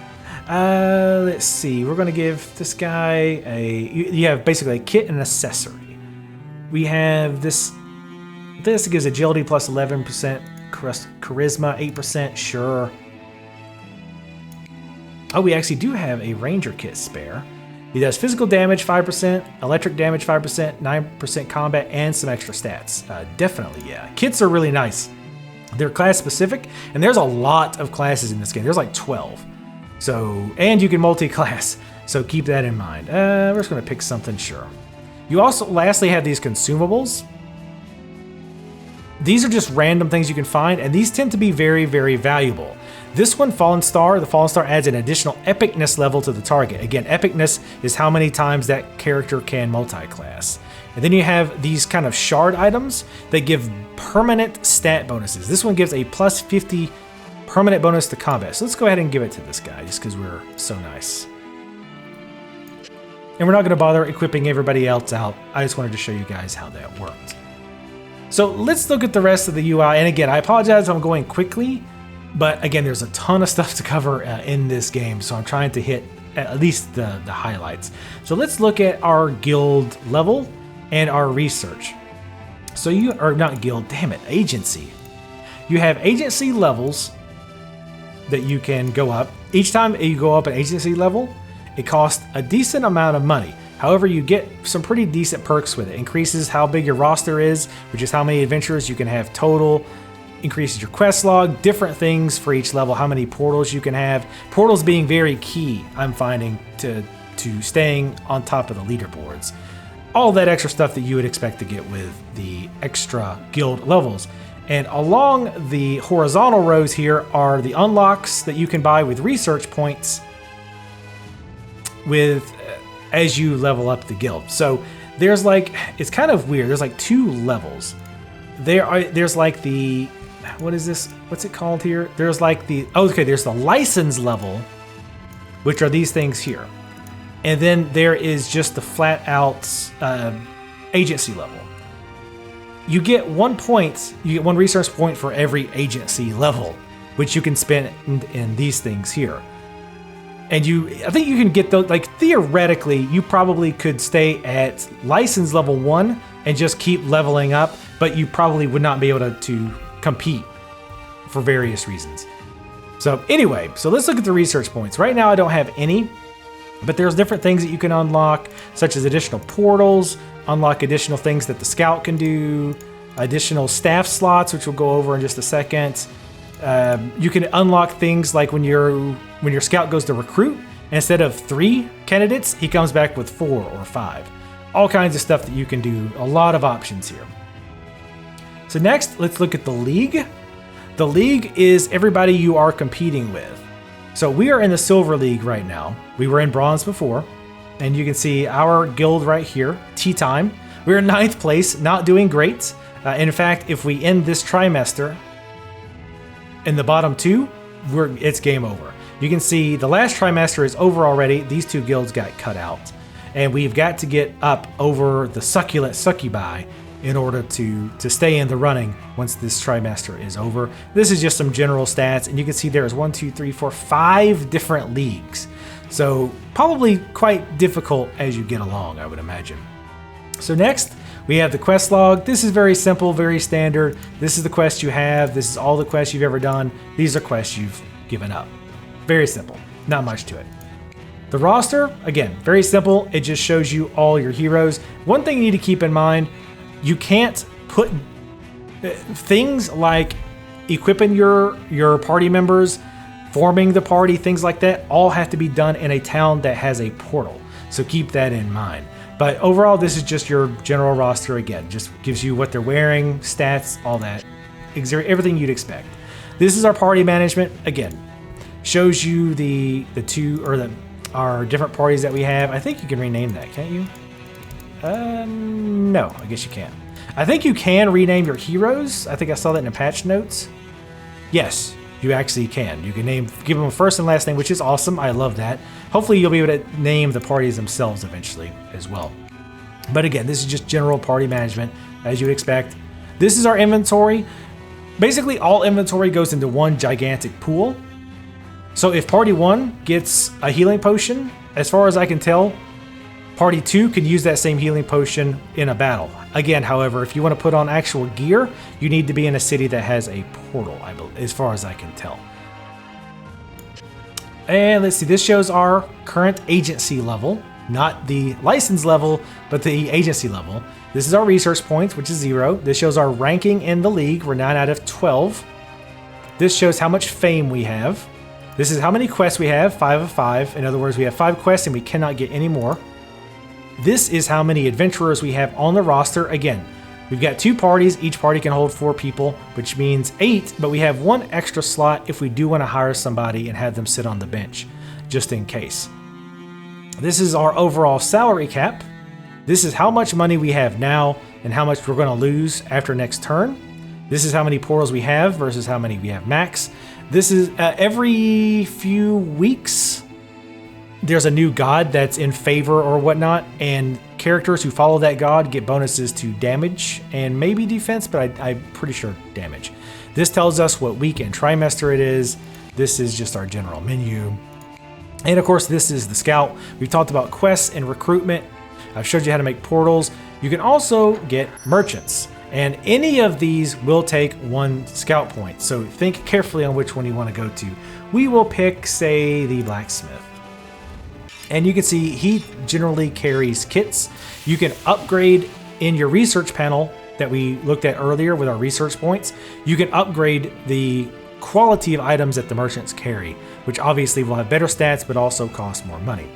Let's see. We're going to give this guy you have basically a kit and an accessory. We have this. This gives agility plus 11%, charisma 8%. Sure. Oh, we actually do have a ranger kit spare. He does physical damage 5%, electric damage 5%, 9% combat, and some extra stats. Definitely, yeah. Kits are really nice. They're class specific, and there's a lot of classes in this game. There's like 12. So, and you can multi-class, so keep that in mind. We're just gonna pick something, sure. You also lastly have these consumables. These are just random things you can find, and these tend to be very, very valuable. This one, Fallen Star, the Fallen Star adds an additional epicness level to the target. Again, epicness is how many times that character can multi-class. And then you have these kind of shard items that give permanent stat bonuses. This one gives a plus 50 permanent bonus to combat. So let's go ahead and give it to this guy just because we're so nice. And we're not going to bother equipping everybody else out. I just wanted to show you guys how that worked. So let's look at the rest of the UI. And again, I apologize if I'm going quickly, but again, there's a ton of stuff to cover in this game. So I'm trying to hit at least the highlights. So let's look at our guild level and our research. So you are not guild, damn it, agency. You have agency levels that you can go up. Each time you go up an agency level, it costs a decent amount of money. However, you get some pretty decent perks with it. Increases how big your roster is, which is how many adventurers you can have total. Increases your quest log, different things for each level, how many portals you can have. Portals being very key, I'm finding, to staying on top of the leaderboards. All that extra stuff that you would expect to get with the extra guild levels. And along the horizontal rows here are the unlocks that you can buy with research points with as you level up the guild. So there's like, it's kind of weird. There's like 2 levels. There's like the, what is this? What's it called here? There's like the, oh, okay, there's the license level, which are these things here. And then there is just the flat out agency level. You get 1 point, you get 1 resource point for every agency level, which you can spend in these things here. And I think you can get those, like theoretically, you probably could stay at license level 1 and just keep leveling up, but you probably would not be able to compete for various reasons. So anyway, so let's look at the research points. Right now I don't have any, but there's different things that you can unlock, such as additional portals, unlock additional things that the scout can do, additional staff slots, which we'll go over in just a second. You can unlock things like when your scout goes to recruit, instead of 3 candidates, he comes back with 4 or 5. All kinds of stuff that you can do, a lot of options here. So next, let's look at the league. The league is everybody you are competing with. So we are in the Silver League right now. We were in Bronze before, and you can see our guild right here, Tea Time. We're in 9th place, not doing great. In fact, if we end this trimester in the bottom 2, it's game over. You can see the last trimester is over already. These 2 guilds got cut out, and we've got to get up over the succulent succubi in order to stay in the running once this trimester is over. This is just some general stats, and you can see there's 1, 2, 3, 4, 5 different leagues. So probably quite difficult as you get along, I would imagine. So next, we have the quest log. This is very simple, very standard. This is the quest you have. This is all the quests you've ever done. These are quests you've given up. Very simple, not much to it. The roster, again, very simple. It just shows you all your heroes. One thing you need to keep in mind, you can't put things like equipping your party members, forming the party, things like that, all have to be done in a town that has a portal. So keep that in mind. But overall, this is just your general roster again. Just gives you what they're wearing, stats, all that. Everything you'd expect. This is our party management. Again, shows you our different parties that we have. I think you can rename that, can't you? No, I guess you can't. I think you can rename your heroes. I think I saw that in the patch notes. Yes, you actually can. You can give them a first and last name, which is awesome. I love that. Hopefully you'll be able to name the parties themselves eventually as well. But again, this is just general party management, as you would expect. This is our inventory. Basically, all inventory goes into one gigantic pool. So if party 1 gets a healing potion, as far as I can tell, party 2 can use that same healing potion in a battle. Again, however, if you want to put on actual gear, you need to be in a city that has a portal, I believe, as far as I can tell. And let's see, this shows our current agency level, not the license level, but the agency level. This is our resource points, which is 0. This shows our ranking in the league. We're 9 out of 12. This shows how much fame we have. This is how many quests we have, 5 of 5. In other words, we have 5 quests and we cannot get any more. this is how many adventurers we have on the roster. Again, we've got 2 parties. Each party can hold 4 people, which means 8, but we have 1 extra slot if we do want to hire somebody and have them sit on the bench, just in case. This is our overall salary cap. This is how much money we have now and how much we're going to lose after next turn. This is how many portals we have versus how many we have max. This is every few weeks, there's a new god that's in favor or whatnot, and characters who follow that god get bonuses to damage and maybe defense, but I'm pretty sure damage. This tells us what week and trimester it is. This is just our general menu. And of course, this is the scout. We've talked about quests and recruitment. I've showed you how to make portals. You can also get merchants, and any of these will take 1 scout point. So think carefully on which one you want to go to. We will pick, say, the blacksmith. And you can see he generally carries kits. You can upgrade in your research panel that we looked at earlier with our research points. You can upgrade the quality of items that the merchants carry, which obviously will have better stats but also cost more money.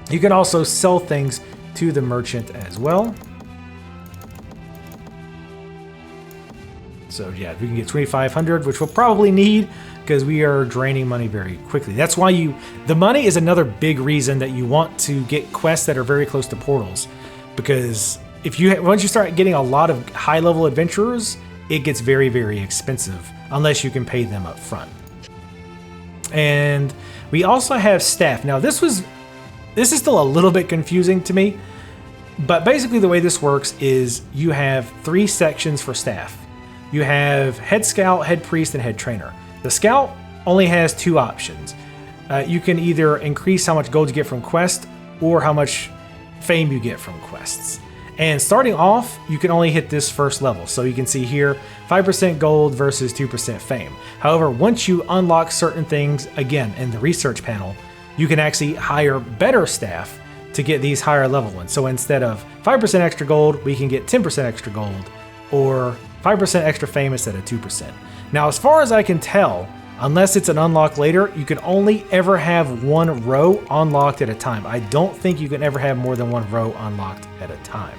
You can also sell things to the merchant as well. So yeah, we can get 2,500, which we'll probably need because we are draining money very quickly. That's why the money is another big reason that you want to get quests that are very close to portals, because once you start getting a lot of high-level adventurers, it gets very, very expensive unless you can pay them up front. And we also have staff. Now this is still a little bit confusing to me, but basically the way this works is you have 3 sections for staff. You have head scout, head priest, and head trainer. The scout only has 2 options. You can either increase how much gold you get from quests or how much fame you get from quests. And starting off, you can only hit this first level. So you can see here, 5% gold versus 2% fame. However, once you unlock certain things, again, in the research panel, you can actually hire better staff to get these higher level ones. So instead of 5% extra gold, we can get 10% extra gold, or 5% extra fame instead of 2%. Now, as far as I can tell, unless it's an unlock later, you can only ever have 1 row unlocked at a time. I don't think you can ever have more than 1 row unlocked at a time.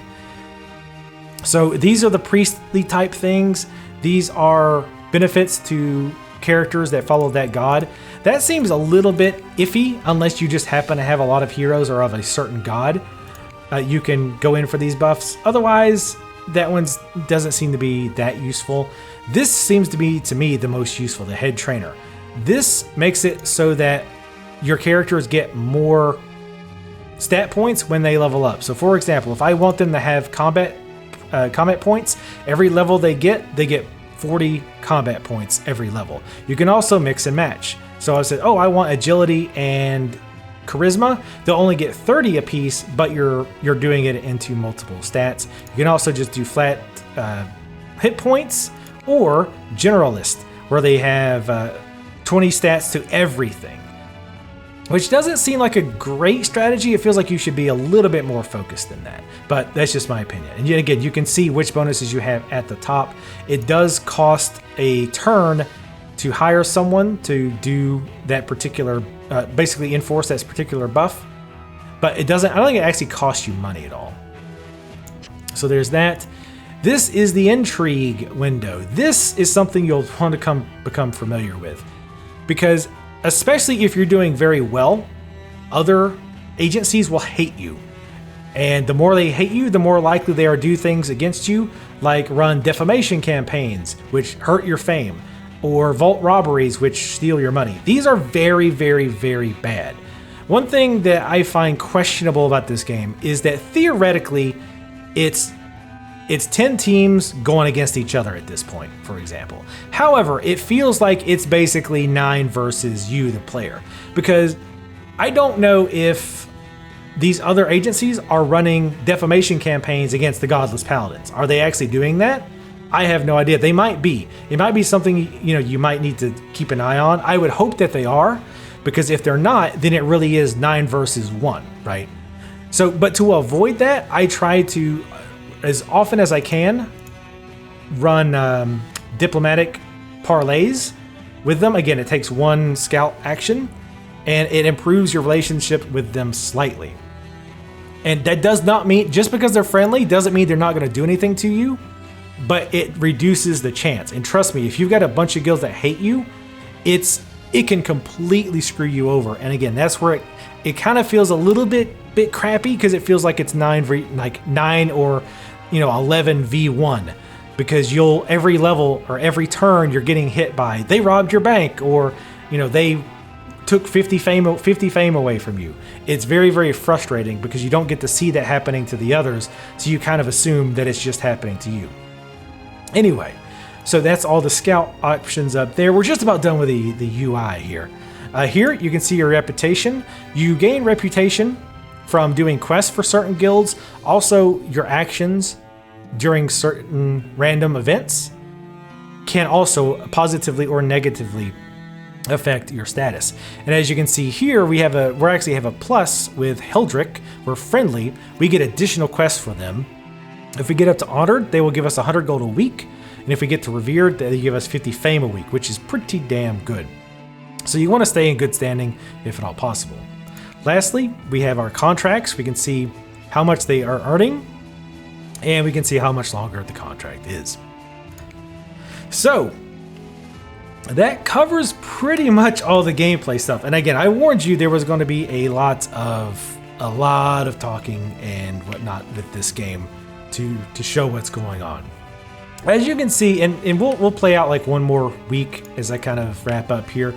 So these are the priestly type things. These are benefits to characters that follow that god. That seems a little bit iffy unless you just happen to have a lot of heroes or of a certain god. You can go in for these buffs. Otherwise, that one doesn't seem to be that useful. This seems to be, to me, the most useful, the head trainer. This makes it so that your characters get more stat points when they level up. So for example, if I want them to have combat points, every level they get 40 combat points every level. You can also mix and match. So I said, oh, I want agility and charisma. They'll only get 30 apiece, but you're doing it into multiple stats. You can also just do flat hit points, or generalist, where they have 20 stats to everything, which doesn't seem like a great strategy. It feels like you should be a little bit more focused than that, but that's just my opinion. And yet again, you can see which bonuses you have at the top. It does cost a turn to hire someone to do that particular, basically enforce that particular buff, but it doesn't, I don't think it actually costs you money at all. So there's that. This is the intrigue window. This is something you'll want to become familiar with, because especially if you're doing very well, other agencies will hate you. And the more they hate you, the more likely they are to do things against you, like run defamation campaigns, which hurt your fame, or vault robberies, which steal your money. These are very, very, very bad. One thing that I find questionable about this game is that theoretically, it's 10 teams going against each other at this point, for example. However, it feels like it's basically 9 versus you, the player, because I don't know if these other agencies are running defamation campaigns against the Godless Paladins. Are they actually doing that? I have no idea. They might be. It might be something, you know, you might need to keep an eye on. I would hope that they are, because if they're not, then it really is 9 versus 1, right? So, but to avoid that, I try to, as often as I can, run diplomatic parlays with them. Again, it takes 1 scout action, and it improves your relationship with them slightly. And that does not mean, just because they're friendly doesn't mean they're not going to do anything to you, but it reduces the chance. And trust me, if you've got a bunch of guilds that hate you, it can completely screw you over. And again, that's where it kind of feels a little bit crappy, because it feels like it's 9 or 11 v1, because every level or every turn you're getting hit by, they robbed your bank, or they took 50 fame away from you. It's very, very frustrating because you don't get to see that happening to the others, so you kind of assume that it's just happening to you. Anyway, so that's all the scout options up there. We're just about done with the UI here. Here you can see your reputation. You gain reputation from doing quests for certain guilds. Also, your actions during certain random events can also positively or negatively affect your status. And as you can see here, we actually have a plus with Heldrick. We're friendly. We get additional quests for them. If we get up to Honored, they will give us 100 gold a week. And if we get to Revered, they give us 50 fame a week, which is pretty damn good. So you want to stay in good standing if at all possible. Lastly, we have our contracts. We can see how much they are earning, and we can see how much longer the contract is. So that covers pretty much all the gameplay stuff. And again, I warned you there was going to be a lot of talking and whatnot with this game to show what's going on. As you can see, and we'll play out like one more week as I kind of wrap up here.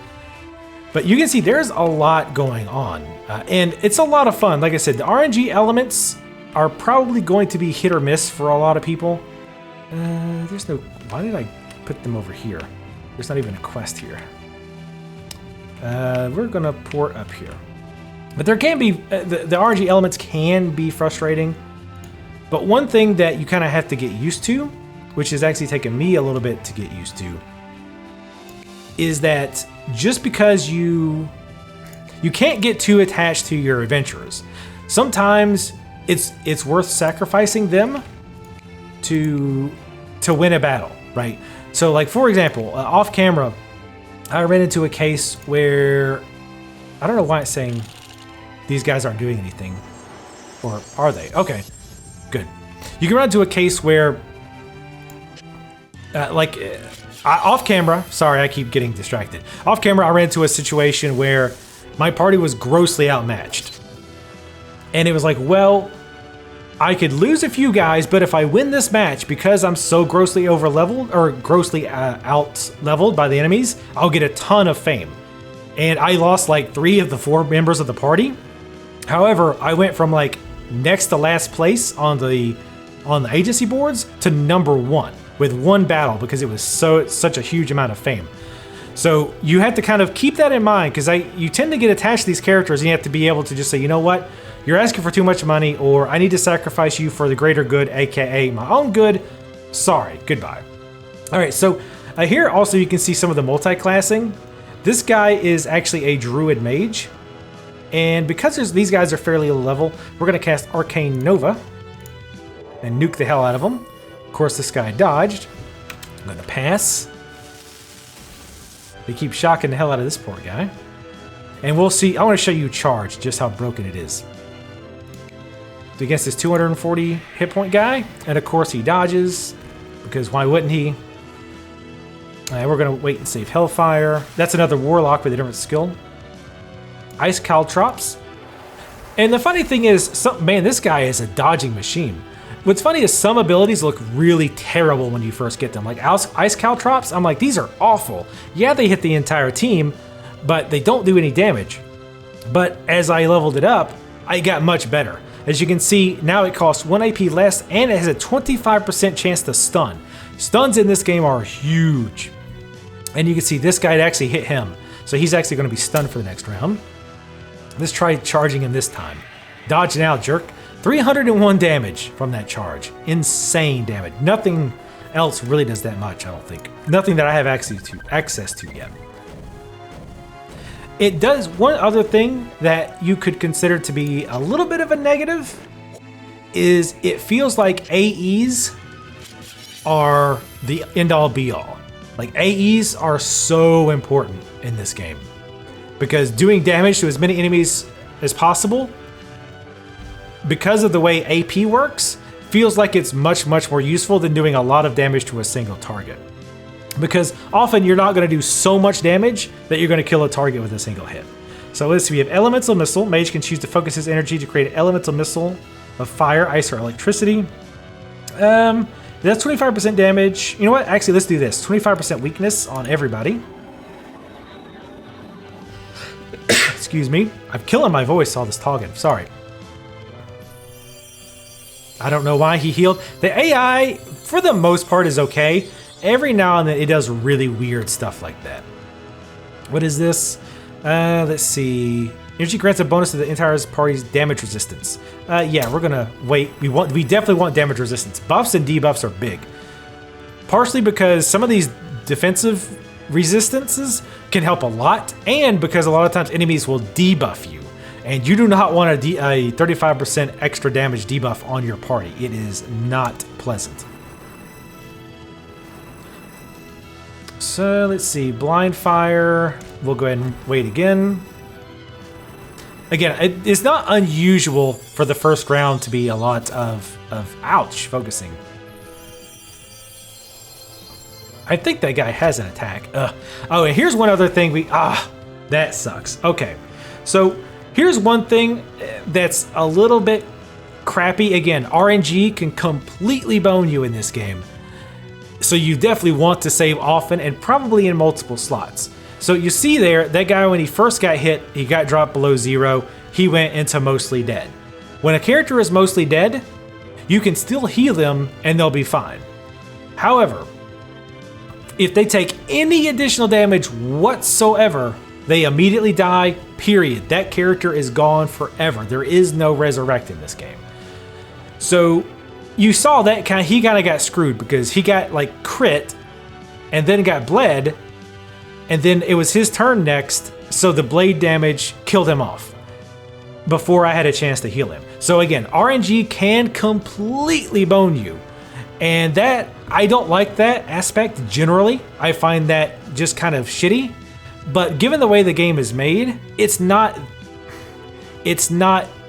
But you can see there's a lot going on, and it's a lot of fun. Like I said, the RNG elements are probably going to be hit or miss for a lot of people. Why did I put them over here? There's not even a quest here. We're gonna port up here. But there can be, the RNG elements can be frustrating. But one thing that you kind of have to get used to, which has actually taken me a little bit to get used to, is that just because you can't get too attached to your adventurers. Sometimes it's worth sacrificing them to win a battle, right? So like, for example, off camera, I ran into a case where, I don't know why it's saying these guys aren't doing anything, or are they? Okay, good. You can run into a case where, off camera, sorry, I keep getting distracted. Off camera, I ran into a situation where my party was grossly outmatched. And it was like, well, I could lose a few guys, but if I win this match, because I'm so grossly over-leveled, or grossly out-leveled by the enemies, I'll get a ton of fame. And I lost like 3 of the 4 members of the party. However, I went from like next to last place on the agency boards to number 1 with 1 battle, because it was such a huge amount of fame. So you have to kind of keep that in mind, because you tend to get attached to these characters, and you have to be able to just say, you know what, you're asking for too much money, or I need to sacrifice you for the greater good, aka my own good. Sorry, goodbye. All right, so here also you can see some of the multi-classing. This guy is actually a druid mage, and because these guys are fairly low level, we're gonna cast Arcane Nova and nuke the hell out of them. Of course, this guy dodged. I'm gonna pass. They keep shocking the hell out of this poor guy. And we'll see, I wanna show you charge, just how broken it is. Against this 240 hit point guy, and of course he dodges, because why wouldn't he? We're gonna wait and save Hellfire. That's another Warlock with a different skill. Ice Caltrops. And the funny thing is, man, this guy is a dodging machine. What's funny is some abilities look really terrible when you first get them. Like Ice Caltrops, I'm like, these are awful. Yeah, they hit the entire team, but they don't do any damage. But as I leveled it up, I got much better. As you can see, now it costs 1 AP less, and it has a 25% chance to stun. Stuns in this game are huge. And you can see this guy actually hit him. So he's actually going to be stunned for the next round. Let's try charging him this time. Dodge now, jerk. 301 damage from that charge. Insane damage. Nothing else really does that much, I don't think. Nothing that I have access to yet. It does one other thing that you could consider to be a little bit of a negative, is it feels like AEs are the end-all be-all. Like, AEs are so important in this game, because doing damage to as many enemies as possible because of the way AP works, feels like it's much more useful than doing a lot of damage to a single target. Because often you're not going to do so much damage that you're going to kill a target with a single hit. So let's see, we have Elemental Missile. Mage can choose to focus his energy to create an elemental missile of fire, ice, or electricity. That's 25% damage. You know what? Actually, let's do this. 25% weakness on everybody. Excuse me. I'm killing my voice all this talking. Sorry. I don't know why he healed. The AI, for the most part, is okay. Every now and then, it does really weird stuff like that. What is this? Let's see. Energy grants a bonus to the entire party's damage resistance. Yeah, we're gonna wait. We definitely want damage resistance. Buffs and debuffs are big. Partially because some of these defensive resistances can help a lot, and because a lot of times enemies will debuff you. And you do not want a 35% extra damage debuff on your party. It is not pleasant. So let's see, blind fire. We'll go ahead and wait again. Again, it's not unusual for the first round to be a lot of ouch focusing. I think that guy has an attack. Oh, and here's one other thing that sucks. Okay, so here's one thing that's a little bit crappy. Again, RNG can completely bone you in this game. So you definitely want to save often and probably in multiple slots. So you see there, that guy when he first got hit, he got dropped below 0. He went into mostly dead. When a character is mostly dead, you can still heal them and they'll be fine. However, if they take any additional damage whatsoever, they immediately die, period. That character is gone forever. There is no resurrect in this game. So you saw that he kind of got screwed because he got like crit and then got bled, and then it was his turn next, so the blade damage killed him off before I had a chance to heal him. So again, RNG can completely bone you, and that I don't like that aspect generally. I find that just kind of shitty, but given the way the game is made, it's not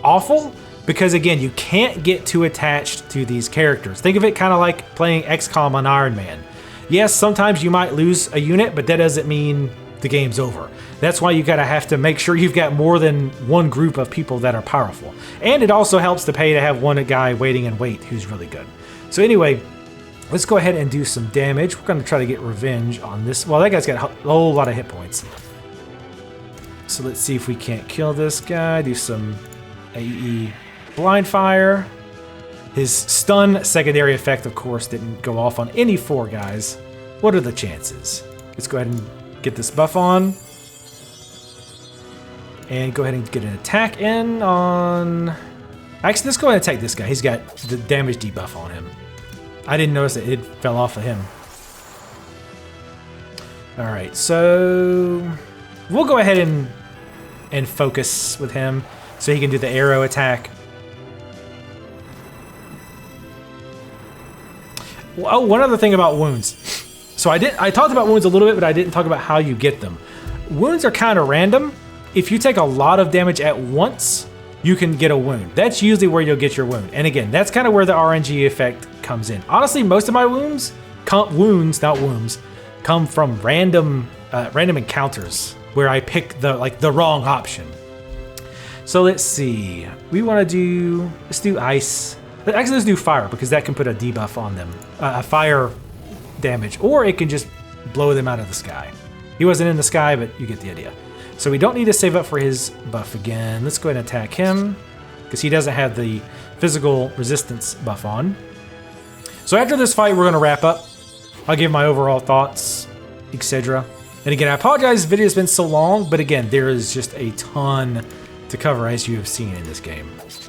awful. Because again, you can't get too attached to these characters. Think of it kind of like playing XCOM on Iron Man. Yes, sometimes you might lose a unit, but that doesn't mean the game's over. That's why you gotta have to make sure you've got more than one group of people that are powerful. And it also helps to pay to have one guy waiting in wait who's really good. So anyway, let's go ahead and do some damage. We're gonna try to get revenge on this. Well, that guy's got a whole lot of hit points. So let's see if we can't kill this guy. Do some AE. Blind fire. His stun secondary effect, of course, didn't go off on any 4 guys. What are the chances? Let's go ahead and get this buff on. And go ahead and get an attack in on... Actually, let's go ahead and attack this guy. He's got the damage debuff on him. I didn't notice that it fell off of him. Alright, so... We'll go ahead and focus with him so he can do the arrow attack. Oh, one other thing about wounds. So I talked about wounds a little bit, but I didn't talk about how you get them. Wounds are kind of random. If you take a lot of damage at once, you can get a wound. That's usually where you'll get your wound. And again, that's kind of where the RNG effect comes in. Honestly, most of my wounds, come from random encounters where I pick the wrong option. So let's see. Let's do ice. Actually, let's do fire because that can put a debuff on them. Fire damage, or it can just blow them out of the sky. He wasn't in the sky, but you get the idea. So we don't need to save up for his buff again. Let's go ahead and attack him because he doesn't have the physical resistance buff on. So after this fight, we're going to wrap up. I'll give my overall thoughts, etc. And again, I apologize this video has been so long, but again, there is just a ton to cover as you have seen in this game. Let's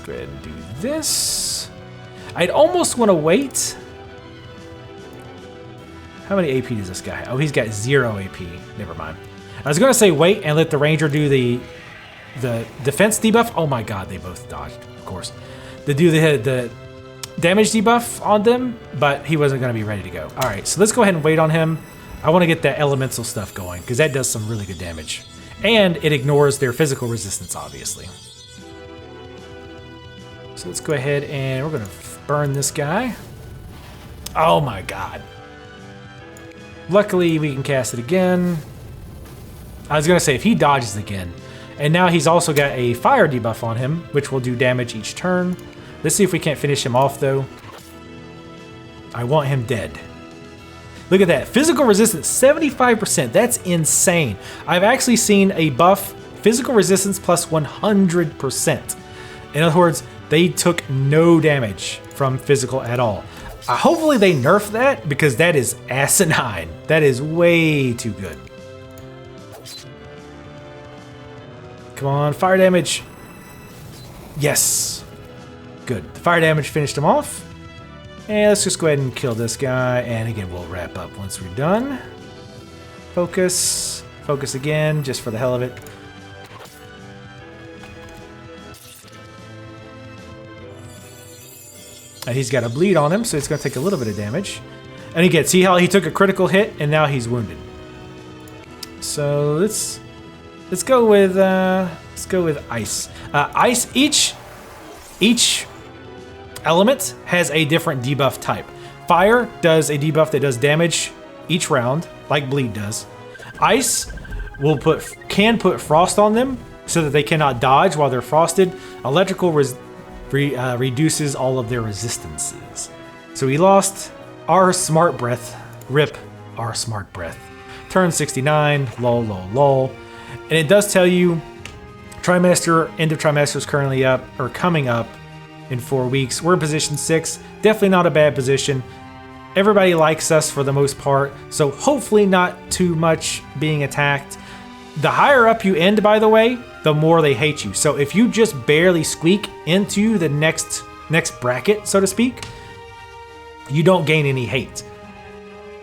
go ahead and do this. I'd almost want to wait. How many AP does this guy have? Oh, he's got 0 AP. Never mind. I was going to say wait and let the ranger do the defense debuff. Oh my god, they both dodged, of course. To do the damage debuff on them, but he wasn't going to be ready to go. Alright, so let's go ahead and wait on him. I want to get that elemental stuff going, because that does some really good damage. And it ignores their physical resistance, obviously. So let's go ahead and we're gonna burn this guy. Oh my god. Luckily, we can cast it again. I was gonna say, if he dodges again, and now he's also got a fire debuff on him, which will do damage each turn. Let's see if we can't finish him off, though. I want him dead. Look at that. Physical resistance, 75%. That's insane. I've actually seen a buff, physical resistance plus 100%. In other words, they took no damage from physical at all. Hopefully they nerf that, because that is asinine. That is way too good. Come on, fire damage. Yes. Good. The fire damage finished him off. And let's just go ahead and kill this guy. And again, we'll wrap up once we're done. Focus. Focus again, just for the hell of it. And he's got a bleed on him, so it's going to take a little bit of damage. And again, see how he took a critical hit, and now he's wounded. So let's go with ice. Ice. Each element has a different debuff type. Fire does a debuff that does damage each round, like bleed does. Ice can put frost on them so that they cannot dodge while they're frosted. Electrical reduces all of their resistances. So we lost our smart breath. Rip our smart breath. Turn 69. Lol, lol, lol. And it does tell you trimester, end of trimester is currently up, or coming up in 4 weeks. We're in position 6. Definitely not a bad position. Everybody likes us for the most part, so hopefully not too much being attacked. The higher up you end, by the way, the more they hate you. So if you just barely squeak into the next bracket, so to speak, you don't gain any hate.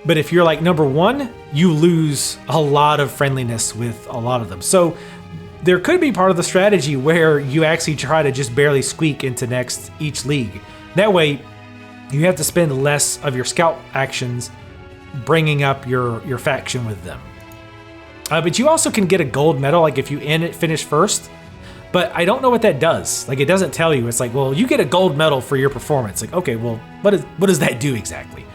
But if you're like number 1, you lose a lot of friendliness with a lot of them. So there could be part of the strategy where you actually try to just barely squeak into each league. That way, you have to spend less of your scout actions bringing up your faction with them. But you also can get a gold medal, like if you finish first. But I don't know what that does. Like, it doesn't tell you. It's like, well, you get a gold medal for your performance. Like, okay, well, what does that do exactly?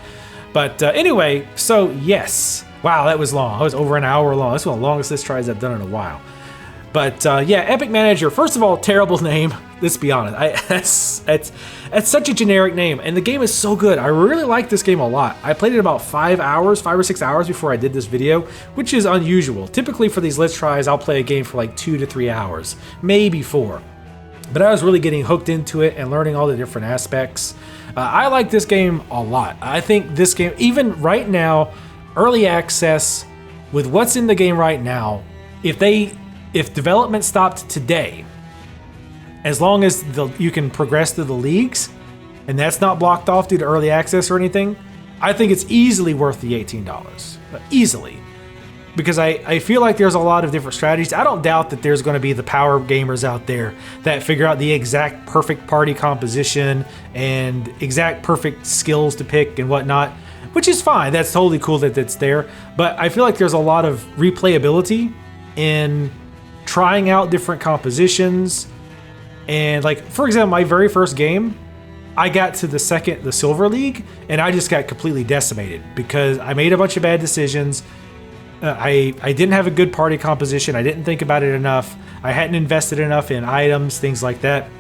But anyway, so yes. Wow, that was long. That was over an hour long. That's one of the longest Let's Tries I've done in a while. But yeah, Epic Manager, first of all, terrible name. Let's be honest. That's such a generic name. And the game is so good. I really like this game a lot. I played it about 5 or 6 hours before I did this video, which is unusual. Typically for these Let's Tries, I'll play a game for like 2 to 3 hours, maybe 4. But I was really getting hooked into it and learning all the different aspects. I like this game a lot. I think this game, even right now, early access, with what's in the game right now, if development stopped today, as long as you can progress through the leagues, and that's not blocked off due to early access or anything, I think it's easily worth the $18. Easily. Because I feel like there's a lot of different strategies. I don't doubt that there's going to be the power gamers out there that figure out the exact perfect party composition and exact perfect skills to pick and whatnot, which is fine. That's totally cool that it's there. But I feel like there's a lot of replayability in trying out different compositions. And like, for example, my very first game, I got to the Silver League, and I just got completely decimated because I made a bunch of bad decisions. I didn't have a good party composition. I didn't think about it enough. I hadn't invested enough in items, things like that.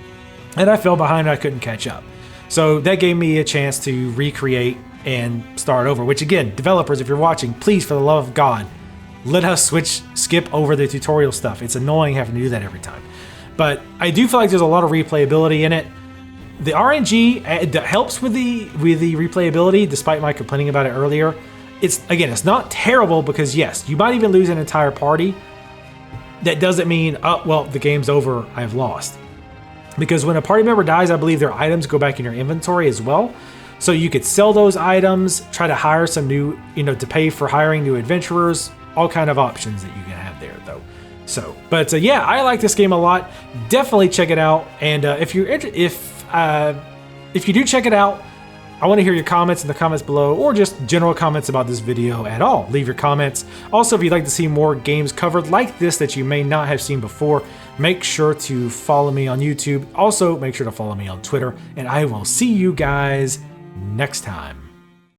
And I fell behind and I couldn't catch up. So that gave me a chance to recreate and start over, which again, developers, if you're watching, please, for the love of God, let us skip over the tutorial stuff. It's annoying having to do that every time. But I do feel like there's a lot of replayability in it. The RNG helps with the replayability, despite my complaining about it earlier. It's not terrible because yes, you might even lose an entire party. That doesn't mean, oh, well, the game's over, I've lost. Because when a party member dies, I believe their items go back in your inventory as well. So you could sell those items, try to hire some new, to pay for hiring new adventurers, all kind of options that you can have there though. So, but yeah, I like this game a lot. Definitely check it out. And if you do check it out, I want to hear your comments in the comments below, or just general comments about this video at all. Leave your comments. Also, if you'd like to see more games covered like this that you may not have seen before, make sure to follow me on YouTube. Also, make sure to follow me on Twitter, and I will see you guys next time.